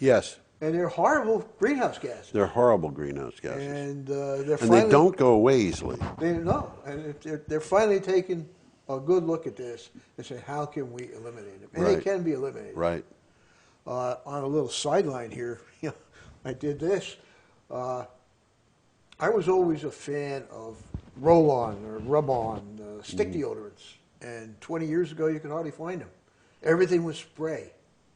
Yes, And they're horrible greenhouse gases. they're horrible greenhouse gases. And And they don't go away easily. No, and they're finally taking a good look at this and say, how can we eliminate them? And they Right. can be eliminated. Right. On a little sideline here, I did this. I was always a fan of roll-on or rub-on stick deodorants. And 20 years ago, you could hardly find them. Everything was spray.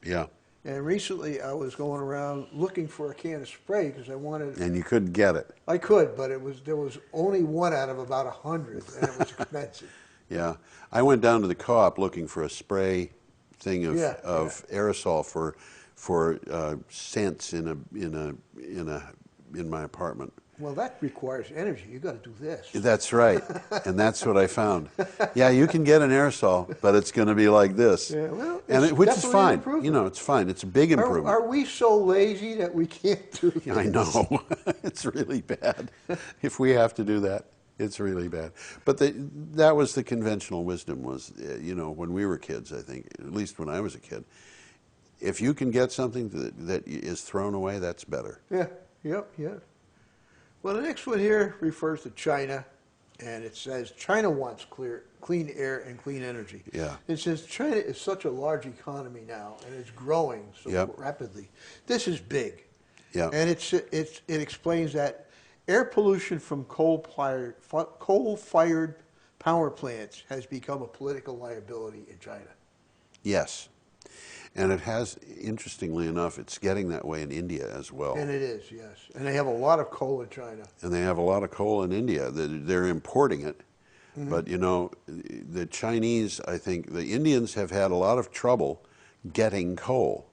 Yeah. And recently, I was going around looking for a can of spray because I wanted. And you couldn't get it. I could, but there was only one out of about 100, and it was expensive. Yeah. I went down to the co-op looking for a spray thing of Yeah, aerosol for scents in my apartment. Well, that requires energy. You got to do this. That's right, and that's what I found. Yeah, you can get an aerosol, but it's going to be like this, Yeah, well, and it's which is definitely an fine. improvement. You know, it's fine. It's a big improvement. Are we so lazy that we can't do this? I know. It's really bad. If we have to do that, it's really bad. But that was the conventional wisdom was, when we were kids, I think, at least when I was a kid, if you can get something that is thrown away, that's better. Yeah, yeah. Well, the next one here refers to China, and it says China wants clean air and clean energy. Yeah. It says China is such a large economy now, and it's growing so rapidly. This is big. Yeah. And it explains that air pollution from coal-fired power plants has become a political liability in China. Yes. And it has, interestingly enough, it's getting that way in India as well. And it is, yes. And they have a lot of coal in China. And they have a lot of coal in India. They're importing it. Mm-hmm. But, the Chinese, I think, the Indians have had a lot of trouble getting coal.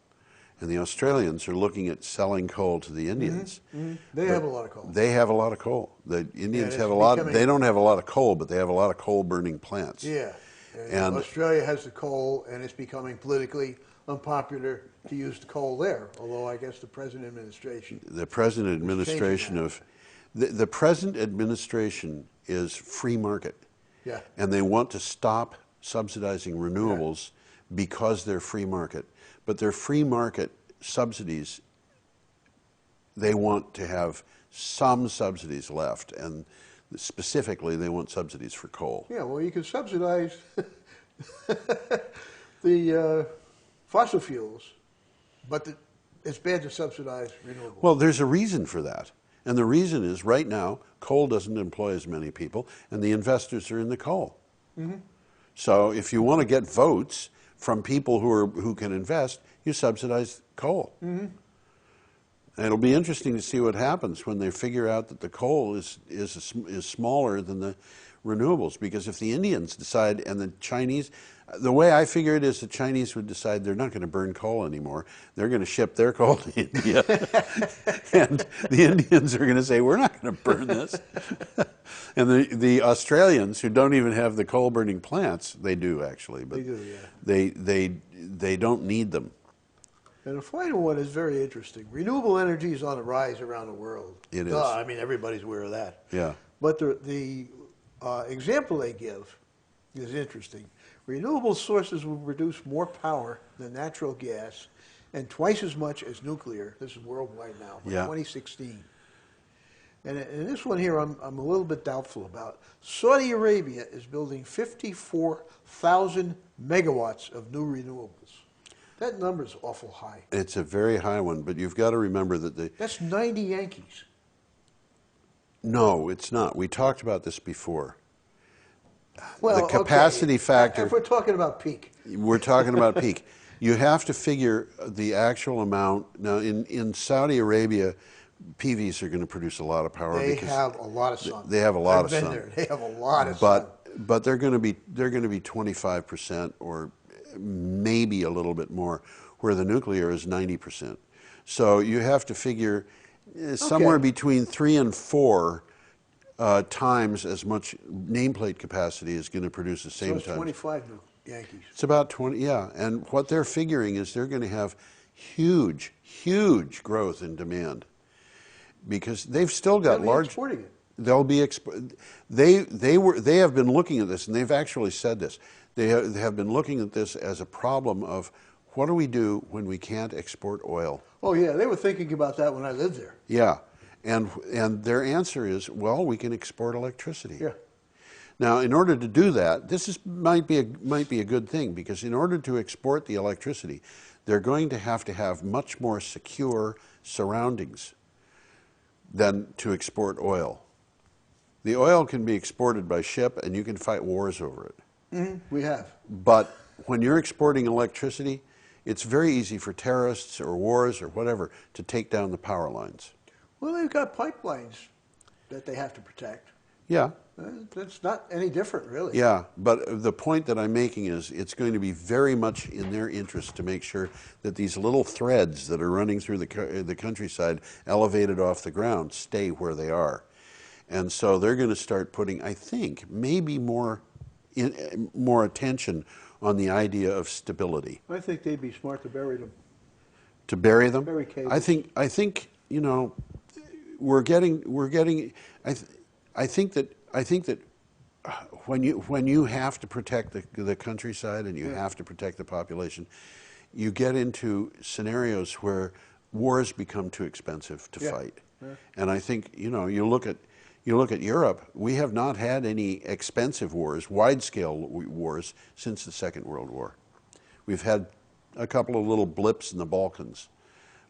And the Australians are looking at selling coal to the Indians. Mm-hmm. Mm-hmm. They have a lot of coal. They have a lot of coal. The Indians have a lot. They don't have a lot of coal, but they have a lot of coal-burning plants. Yeah. And Australia has the coal, and it's becoming politically unpopular to use the coal there, although I guess the present administration. The present administration the present administration is free market. Yeah. And they want to stop subsidizing renewables because they're free market. But their free market subsidies, they want to have some subsidies left, and specifically they want subsidies for coal. Yeah, well, you can subsidize the fossil fuels, but it's bad to subsidize renewables. Well, there's a reason for that. And the reason is right now, coal doesn't employ as many people, and the investors are in the coal. Mm-hmm. So if you want to get votes from people who can invest, you subsidize coal. Mm-hmm. And it'll be interesting to see what happens when they figure out that the coal is smaller than the renewables. Because if the Indians decide, and the Chinese, the way I figure it is the Chinese would decide they're not going to burn coal anymore. They're going to ship their coal to India. And the Indians are going to say, we're not going to burn this. And the Australians, who don't even have the coal-burning plants, they do actually, but they do, yeah. They don't need them. And the final one is very interesting. Renewable energy is on the rise around the world. It is. I mean, everybody's aware of that. Yeah. But the example they give is interesting. Renewable sources will produce more power than natural gas and twice as much as nuclear. This is worldwide now, by 2016. And in this one here, I'm a little bit doubtful about. Saudi Arabia is building 54,000 megawatts of new renewables. That number's awful high. It's a very high one, but you've got to remember that That's 90 Yankees. No, it's not. We talked about this before. Well, the capacity factor. If we're talking about peak. We're talking about peak. You have to figure the actual amount. Now, in Saudi Arabia, PVs are going to produce a lot of power. They because have a lot of sun. They have a lot of sun. I've been there. They have a lot of sun. But they're going to be 25% or maybe a little bit more, where the nuclear is 90%. So you have to figure somewhere between 3 and 4 times as much nameplate capacity is going to produce the same time. So it's 25 Yankees. It's about 20, yeah. And what they're figuring is they're going to have huge, huge growth in demand, because they've still got large. Exporting it. They'll be they have been looking at this, and they've actually said this. They have been looking at this as a problem of what do we do when we can't export oil? Oh yeah, they were thinking about that when I lived there. Yeah, and their answer is, well, we can export electricity. Yeah. Now, in order to do that, might be a good thing, because in order to export the electricity, they're going to have much more secure surroundings than to export oil. The oil can be exported by ship, and you can fight wars over it. Mm-hmm. We have. But when you're exporting electricity, it's very easy for terrorists or wars or whatever to take down the power lines. Well, they've got pipelines that they have to protect. Yeah. It's not any different, really. Yeah, but the point that I'm making is it's going to be very much in their interest to make sure that these little threads that are running through the countryside, elevated off the ground, stay where they are. And so they're going to start putting, I think, maybe more attention on the idea of stability. I think they'd be smart to bury them. To bury them? Bury cables. I think you know, we're getting. I think that when you have to protect the countryside and you have to protect the population, you get into scenarios where wars become too expensive to fight. Yeah. And I think, you know, you look at Europe, we have not had any expensive wars, wide-scale wars, since the Second World War. We've had a couple of little blips in the Balkans,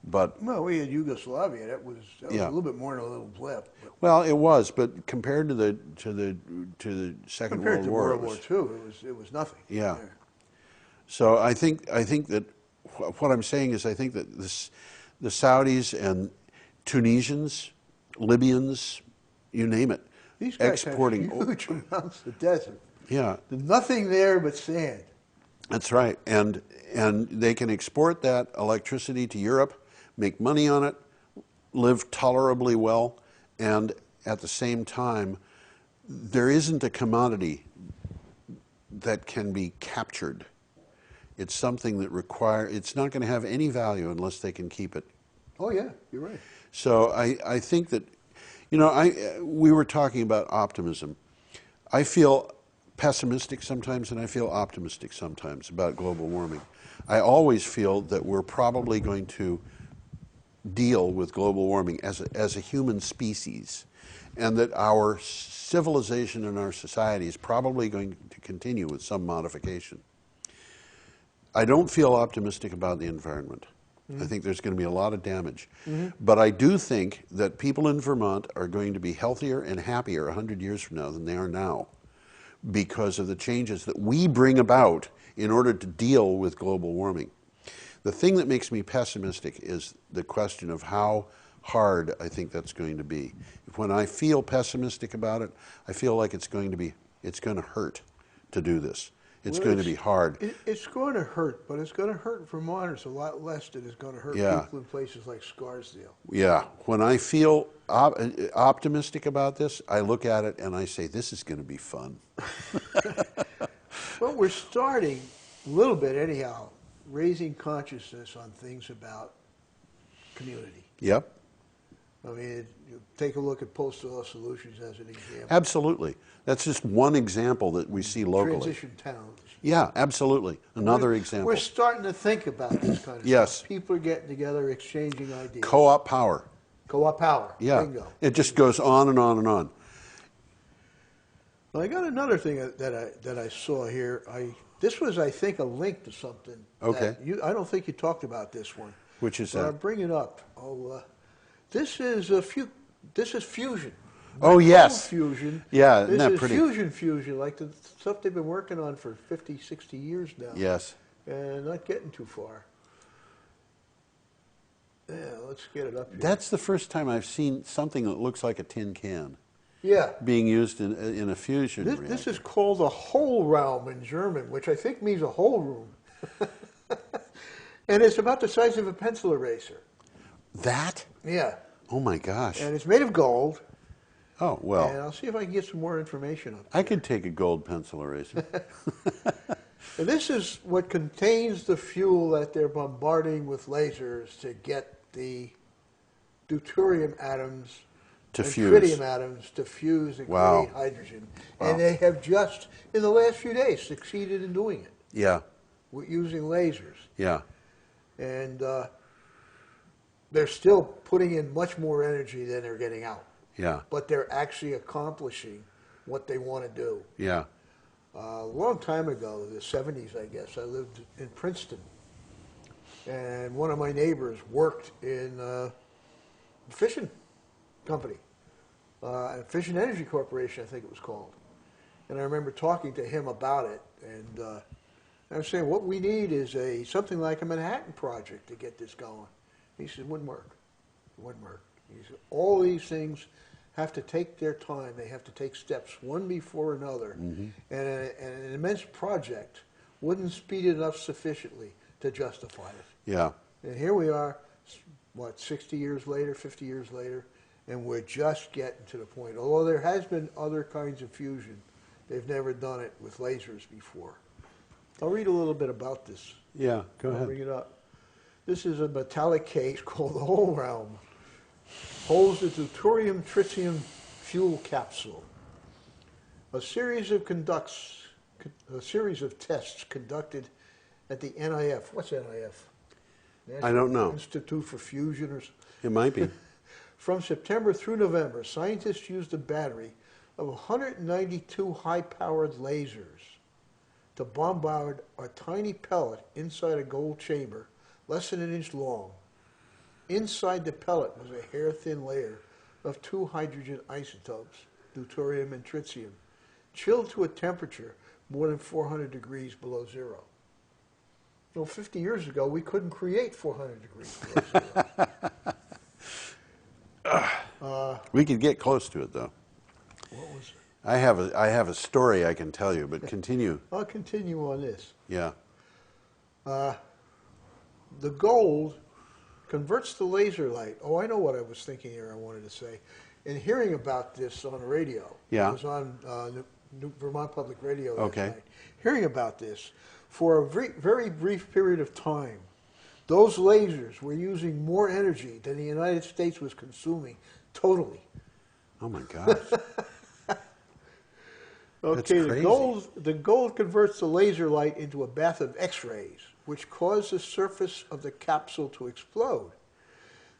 but... Well, we had Yugoslavia. That was a little bit more than a little blip. Well, it was, but compared to the Second World War... Compared to World War II, it was nothing. Yeah. So I think that what I'm saying is I think that the Saudis and Tunisians, Libyans, you name it, these guys exporting have huge amounts of desert. Yeah. There's nothing there but sand. That's right. And they can export that electricity to Europe, make money on it, live tolerably well, and at the same time, there isn't a commodity that can be captured. It's something that it's not going to have any value unless they can keep it. Oh yeah, you're right. So I think that, you know, we were talking about optimism. I feel pessimistic sometimes and I feel optimistic sometimes about global warming. I always feel that we're probably going to deal with global warming as a human species, and that our civilization and our society is probably going to continue with some modification. I don't feel optimistic about the environment. I think there's going to be a lot of damage. But I do think that people in Vermont are going to be healthier and happier 100 years from now than they are now, because of the changes that we bring about in order to deal with global warming. The thing that makes me pessimistic is the question of how hard I think that's going to be. When I feel pessimistic about it, I feel like it's going to hurt to do this. It's going to be hard. It's going to hurt, but it's going to hurt Vermonters a lot less than it's going to hurt people in places like Scarsdale. Yeah. When I feel optimistic about this, I look at it and I say, this is going to be fun. Well, we're starting a little bit anyhow, raising consciousness on things about community. Yep. I mean, take a look at Postal Solutions as an example. Absolutely. That's just one example that we see locally. Transition towns. Yeah, absolutely. Another example. We're starting to think about this kind of stuff. People are getting together, exchanging ideas. Co-op power. Co-op power. Yeah. Bingo. It just goes on and on and on. Well, I got another thing that I saw here. This was, I think, a link to something. Okay. I don't think you talked about this one. Which is but that? I'll bring it up. This is fusion. Oh, yes. Fusion. Yeah, isn't this that is pretty? fusion, like the stuff they've been working on for 50, 60 years now. Yes. and not getting too far. Yeah, let's get it up here. That's the first time I've seen something that looks like a tin can Yeah. being used in a fusion reactor. This is called a Hohlraum in German, which I think means a whole room. And it's about the size of a pencil eraser. That? Yeah. Oh my gosh. And it's made of gold. Oh, well. And I'll see if I can get some more information on it. I could take a gold pencil eraser. And this is what contains the fuel that they're bombarding with lasers to get the deuterium atoms To and fuse. tritium atoms to fuse and Wow. create hydrogen. Wow. And they have just, in the last few days, succeeded in doing it Yeah, using lasers. yeah, And they're still putting in much more energy than they're getting out. yeah, But they're actually accomplishing what they want to do. yeah. A long time ago, the 70s, I guess, I lived in Princeton. And one of my neighbors worked in a fishing company, Fission Energy Corporation, I think it was called. And I remember talking to him about it. And I was saying, what we need is something like a Manhattan Project to get this going. He said, it wouldn't work. It wouldn't work. He said, all these things have to take their time. They have to take steps one before another. Mm-hmm. And an immense project wouldn't speed it up sufficiently to justify it. Yeah, And here we are, what, 60 years later, 50 years later, and we're just getting to the point. Although there has been other kinds of fusion, they've never done it with lasers before. I'll read a little bit about this. yeah, go I'll ahead. bring it up. This is a metallic case called the Hohlraum. Holds the deuterium tritium fuel capsule. A series of tests conducted at the NIF. What's NIF? I don't know. Institute for Fusion or It might be. From September through November, scientists used a battery of 192 high-powered lasers to bombard a tiny pellet inside a gold chamber less than an inch long. Inside the pellet was a hair-thin layer of two hydrogen isotopes, deuterium and tritium, chilled to a temperature more than 400 degrees below zero. Well, 50 years ago, we couldn't create 400 degrees below zero. We could get close to it, though. What was it? I have a story I can tell you, but continue. I'll continue on this. Yeah, The gold converts the laser light. Oh, I know what I was thinking here I wanted to say. In hearing about this on the radio, Yeah. it was on Vermont Public Radio last Okay. night. Hearing about this, for a very brief period of time, those lasers were using more energy than the United States was consuming totally. oh my gosh. Okay, crazy. the gold converts the laser light into a bath of X-rays, which cause the surface of the capsule to explode.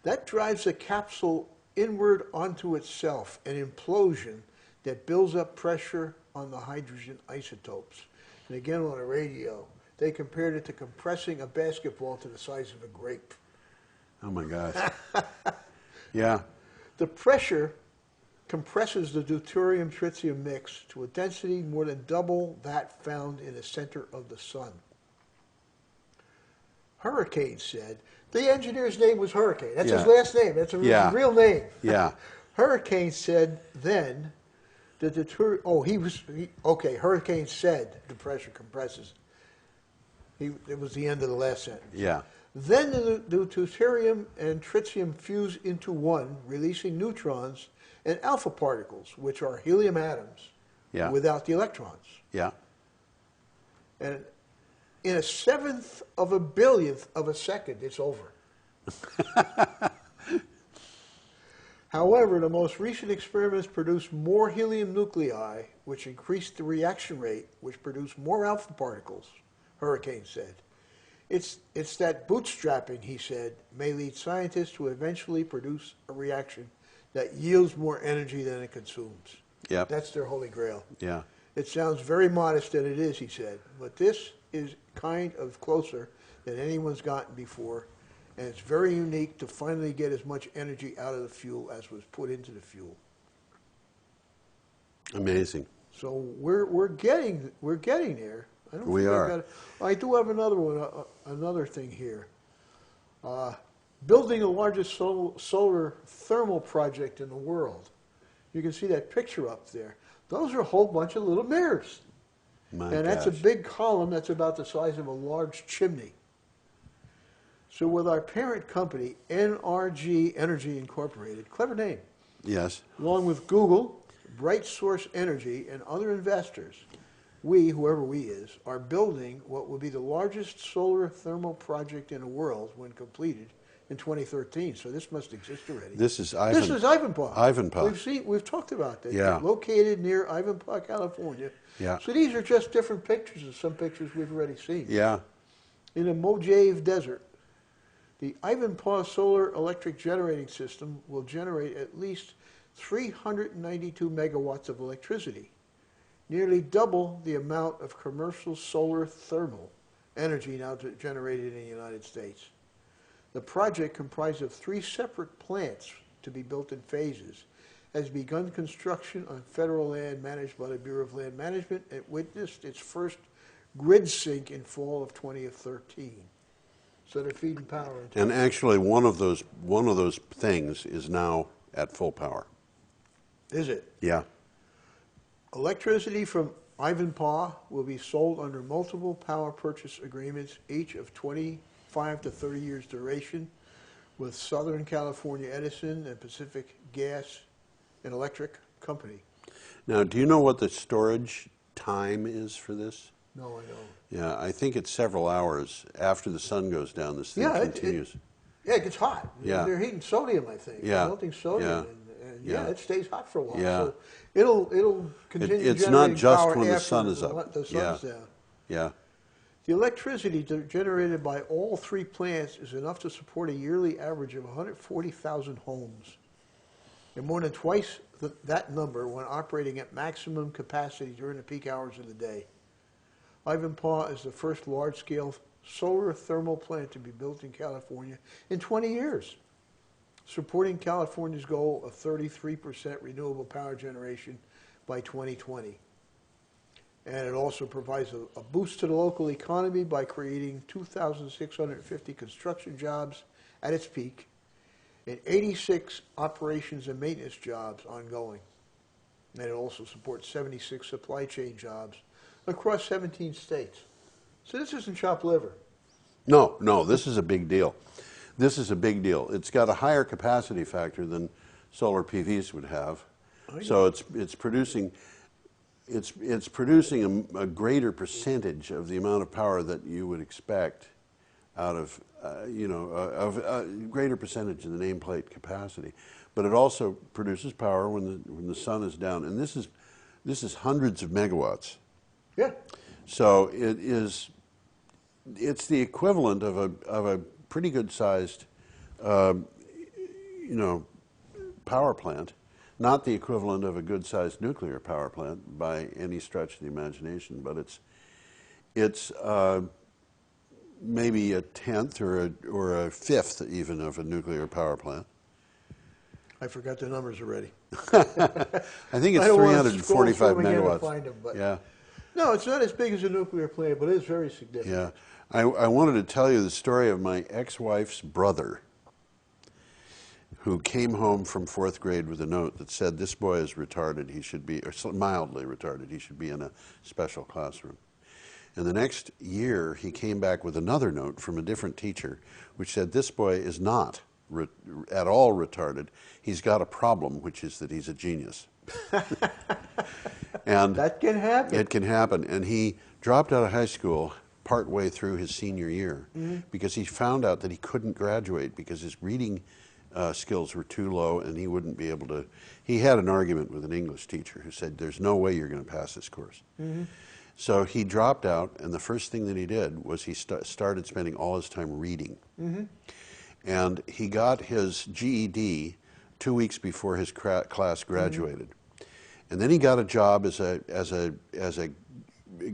That drives the capsule inward onto itself, an implosion that builds up pressure on the hydrogen isotopes. And again on the radio, they compared it to compressing a basketball to the size of a grape. Oh my gosh. Yeah, The pressure compresses the deuterium-tritium mix to a density more than double that found in the center of the sun. Hurricane said, the engineer's name was Hurricane. That's his Yeah. last name. That's his Yeah. real name. yeah, Hurricane said then that the Hurricane said the pressure compresses. It was the end of the last sentence. yeah, Then the deuterium and tritium fuse into one, releasing neutrons and alpha particles, which are helium atoms, yeah, without the electrons. yeah. And in a seventh of a billionth of a second, it's over. However, the most recent experiments produced more helium nuclei, which increased the reaction rate, which produced more alpha particles, Hurricane said. It's that bootstrapping, he said, may lead scientists to eventually produce a reaction that yields more energy than it consumes. Yep. That's their holy grail. Yeah. It sounds very modest than it is, he said, but this is kind of closer than anyone's gotten before, and it's very unique to finally get as much energy out of the fuel as was put into the fuel. Amazing. So we're getting there. I don't We think are. I've got it. I do have another one, another thing here. Building the largest solar thermal project in the world. You can see that picture up there. Those are a whole bunch of little mirrors. My And that's a gosh. big column that's about the size of a large chimney. So with our parent company, NRG Energy Incorporated, clever name, Yes. along with Google, Bright Source Energy, and other investors, we, whoever we is, are building what will be the largest solar thermal project in the world when completed in 2013. So this must exist already. This is This is Ivanpah. Ivanpah. We've talked about that. Yeah. Located near Ivanpah, California. Yeah. So these are just different pictures of some pictures we've already seen. Yeah. In the Mojave Desert, the Ivanpah Solar Electric Generating System will generate at least 392 megawatts of electricity, nearly double the amount of commercial solar thermal energy now generated in the United States. The project, comprised of 3 separate plants to be built in phases, has begun construction on federal land managed by the Bureau of Land Management and witnessed its first grid sync in fall of 2013. So they're feeding power into And actually, one of those things is now at full power. Is it? Yeah. Electricity from Ivanpah will be sold under multiple power purchase agreements, each of 25 to 30 years duration, with Southern California Edison and Pacific Gas and Electric Company. Now, do you know what the storage time is for this? No, I don't. Yeah, I think it's several hours after the sun goes down. This thing continues. Yeah, it gets hot. Yeah. They're heating sodium, I think. Yeah. Melting sodium. Yeah. And Yeah. it stays hot for a while. Yeah. So it'll continue It's not generating just power when the after sun is up. The sun's Yeah. down. Yeah. The electricity generated by all 3 plants is enough to support a yearly average of 140,000 homes, and more than twice that number when operating at maximum capacity during the peak hours of the day. Ivanpah is the first large-scale solar thermal plant to be built in California in 20 years, supporting California's goal of 33% renewable power generation by 2020. And it also provides a boost to the local economy by creating 2,650 construction jobs at its peak and 86 operations and maintenance jobs ongoing. And it also supports 76 supply chain jobs across 17 states. So this isn't chopped liver. No, this is a big deal. This is a big deal. It's got a higher capacity factor than solar PVs would have. So it's producing a greater percentage of the amount of power that you would expect out of a greater percentage of the nameplate capacity. But it also produces power when the sun is down, and this is hundreds of megawatts. Yeah. So it's the equivalent of a pretty good sized power plant. Not the equivalent of a good-sized nuclear power plant by any stretch of the imagination, but it's maybe a tenth or a fifth even of a nuclear power plant. I forgot the numbers already. I think it's I don't want to 345 scroll through 'em again megawatts. and find 'em, but Yeah, no, it's not as big as a nuclear plant, but it is very significant. yeah. I wanted to tell you the story of my ex-wife's brother, who came home from 4th grade with a note that said, "This boy is retarded. He should be, or mildly retarded. He should be in a special classroom." And the next year, he came back with another note from a different teacher, which said, "This boy is not at all retarded. He's got a problem, which is that he's a genius." And That can happen. it can happen. And he dropped out of high school partway through his senior year because he found out that he couldn't graduate because his reading skills were too low and he wouldn't be able to. He had an argument with an English teacher who said, "There's no way you're going to pass this course." So he dropped out, and the first thing that he did was he started spending all his time reading. And he got his GED 2 weeks before his class graduated. And then he got a job as a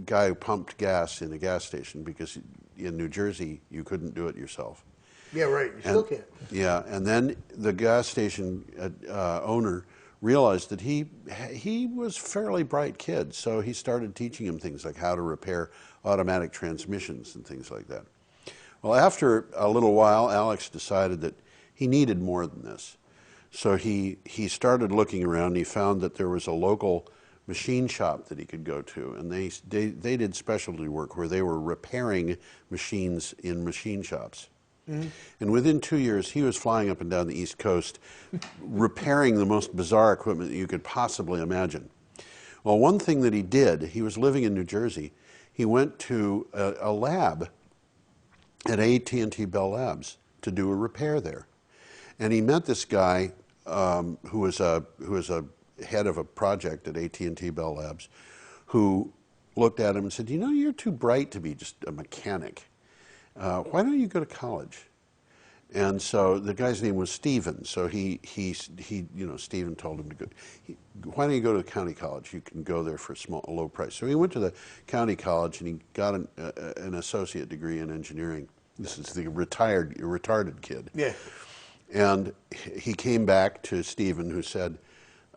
guy who pumped gas in a gas station because in New Jersey you couldn't do it yourself. Yeah, right. You still can't. Yeah, and then the gas station owner realized that he was a fairly bright kid, so he started teaching him things like how to repair automatic transmissions and things like that. Well, after a little while, Alex decided that he needed more than this. So he started looking around, and he found that there was a local machine shop that he could go to, and they did specialty work where they were repairing machines in machine shops. Mm-hmm. And within 2 years, he was flying up and down the East Coast, repairing the most bizarre equipment that you could possibly imagine. Well, one thing that he did, he was living in New Jersey, he went to a lab at AT&T Bell Labs to do a repair there. And he met this guy who was a head of a project at AT&T Bell Labs, who looked at him and said, "You know, you're too bright to be just a mechanic. Why don't you go to college?" And so the guy's name was Stephen. So he Stephen told him to go. Why don't you go to the county college? You can go there for a low price. So he went to the county college and he got an associate degree in engineering. This is the retarded kid. Yeah. And he came back to Stephen, who said,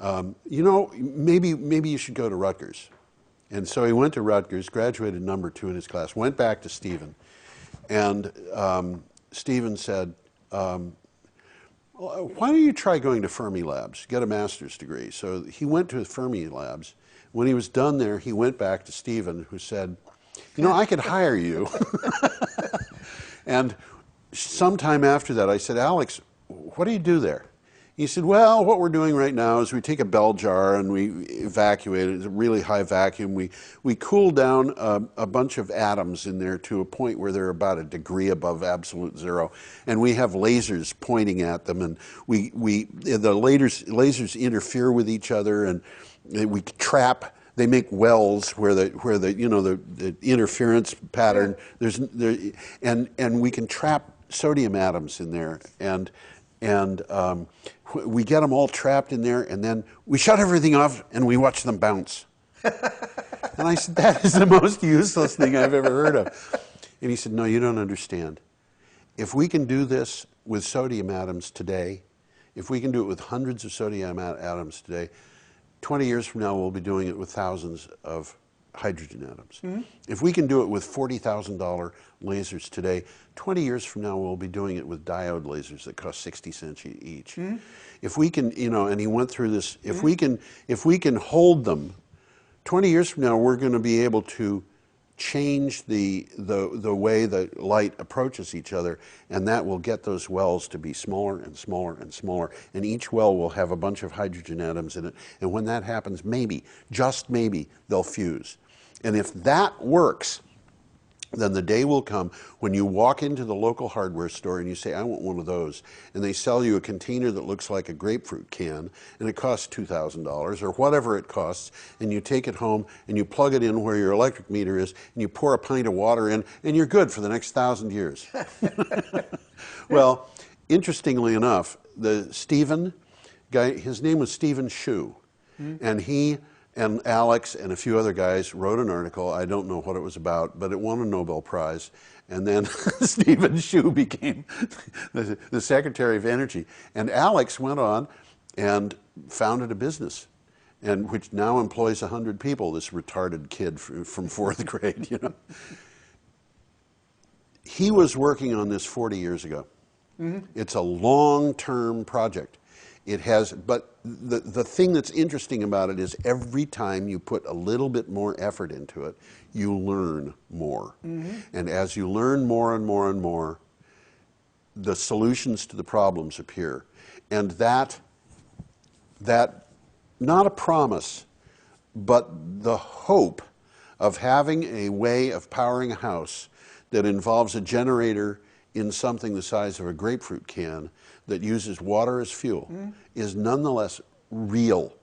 "You know, maybe you should go to Rutgers." And so he went to Rutgers, graduated number 2 in his class, went back to Stephen, and Stephen said, "Why don't you try going to Fermi Labs, get a master's degree?" So he went to Fermi Labs. When he was done there, he went back to Stephen, who said, "You know, I could hire you." And sometime after that, I said, "Alex, what do you do there?" He said, "Well, what we're doing right now is we take a bell jar and we evacuate it. It's a really high vacuum. We cool down a bunch of atoms in there to a point where they're about a degree above absolute zero, and we have lasers pointing at them, and the lasers interfere with each other, and we trap. They make wells where the interference pattern and we can trap sodium atoms in there, and we get them all trapped in there, and then we shut everything off and we watch them bounce." And I said, "That is the most useless thing I've ever heard of." And he said, "No, you don't understand. If we can do this with sodium atoms today, if we can do it with hundreds of sodium atoms today, 20 years from now we'll be doing it with thousands of hydrogen atoms. Mm-hmm. If we can do it with $40,000 lasers today, 20 years from now we'll be doing it with diode lasers that cost 60 cents each. Mm-hmm. If we can, and he went through this, if we can hold them, 20 years from now we're going to be able to change the way the light approaches each other, and that will get those wells to be smaller and smaller and smaller, and each well will have a bunch of hydrogen atoms in it, and when that happens, maybe, just maybe, they'll fuse. And if that works, then the day will come when you walk into the local hardware store and you say, "I want one of those," and they sell you a container that looks like a grapefruit can, and it costs $2,000 or whatever it costs, and you take it home and you plug it in where your electric meter is, and you pour a pint of water in, and you're good for the next 1,000 years. Well, interestingly enough, the Stephen guy, his name was Stephen Shue, and he and Alex and a few other guys wrote an article. I don't know what it was about, but it won a Nobel Prize. And then Stephen Shue became the Secretary of Energy. And Alex went on and founded a business, and which now employs 100 people, this retarded kid from 4th grade, He was working on this 40 years ago. Mm-hmm. It's a long-term project. It has, but the thing that's interesting about it is every time you put a little bit more effort into it, you learn more. Mm-hmm. And as you learn more and more and more, the solutions to the problems appear. And that not a promise, but the hope of having a way of powering a house that involves a generator in something the size of a grapefruit can that uses water as fuel is nonetheless real.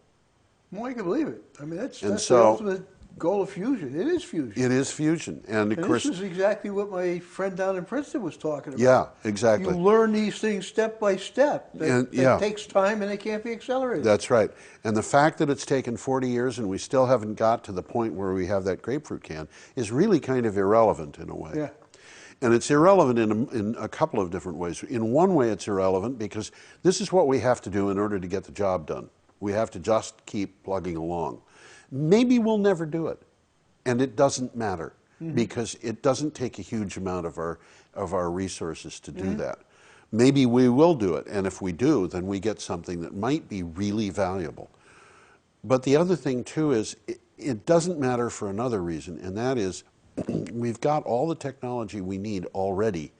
Well, I can believe it. I mean, that's the ultimate goal of fusion. It is fusion. It is fusion. And of course, this is exactly what my friend down in Princeton was talking about. Yeah, exactly. You learn these things step by step. It takes time and it can't be accelerated. That's right. And the fact that it's taken 40 years and we still haven't got to the point where we have that grapefruit can is really kind of irrelevant in a way. Yeah. And it's irrelevant in a couple of different ways. In one way, it's irrelevant because this is what we have to do in order to get the job done. We have to just keep plugging along. Maybe we'll never do it, and it doesn't matter because it doesn't take a huge amount of our resources to do that. Maybe we will do it, and if we do, then we get something that might be really valuable. But the other thing too is it doesn't matter for another reason, and that is we've got all the technology we need already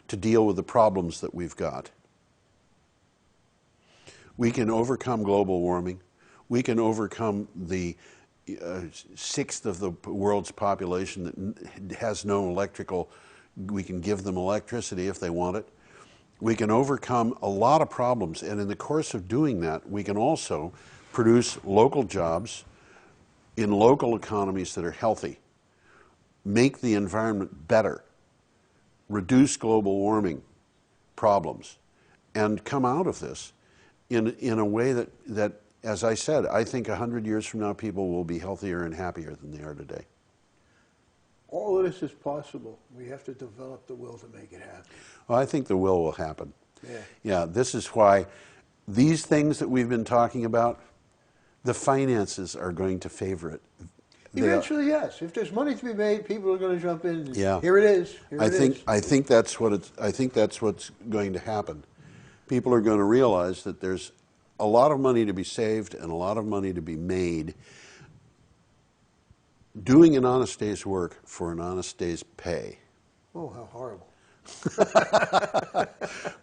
to deal with the problems that we've got. We can overcome global warming. We can overcome the sixth of the world's population that has no electrical. We can give them electricity if they want it. We can overcome a lot of problems, and in the course of doing that, we can also produce local jobs in local economies that are healthy, make the environment better, reduce global warming problems, and come out of this in a way that, as I said, I think 100 years from now people will be healthier and happier than they are today. All of this is possible. We have to develop the will to make it happen. Well, I think the will happen. Yeah. Yeah, this is why these things that we've been talking about, the finances are going to favor it. Eventually, yes. If there's money to be made, people are going to jump in. And Yeah. Here it is. Here it is. I think that's what's going to happen. People are going to realize that there's a lot of money to be saved and a lot of money to be made doing an honest day's work for an honest day's pay. Oh, how horrible.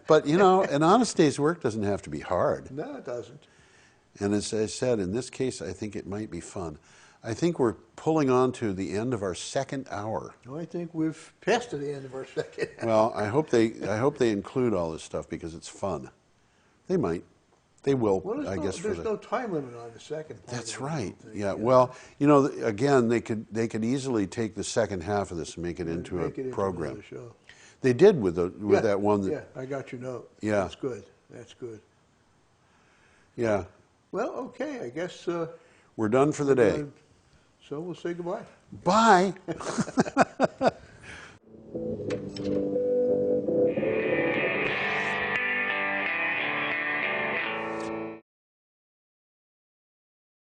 But, you know, an honest day's work doesn't have to be hard. No, it doesn't. And as I said, in this case, I think it might be fun. I think we're pulling on to the end of our second hour. No, I think we've passed to the end of our second hour. Well, I hope they include all this stuff because it's fun. They might. They will, Well, I guess. there's no time limit on the second part. That's of it, I right. don't think. Yeah. Well, you know, again, they could easily take the second half of this and make it into Make it a into program. another show. They did with Yeah, that one. Yeah, I got your note. Yeah. That's good. That's good. Yeah. Well, okay, I guess. We're done for the day. So we'll say goodbye. Bye.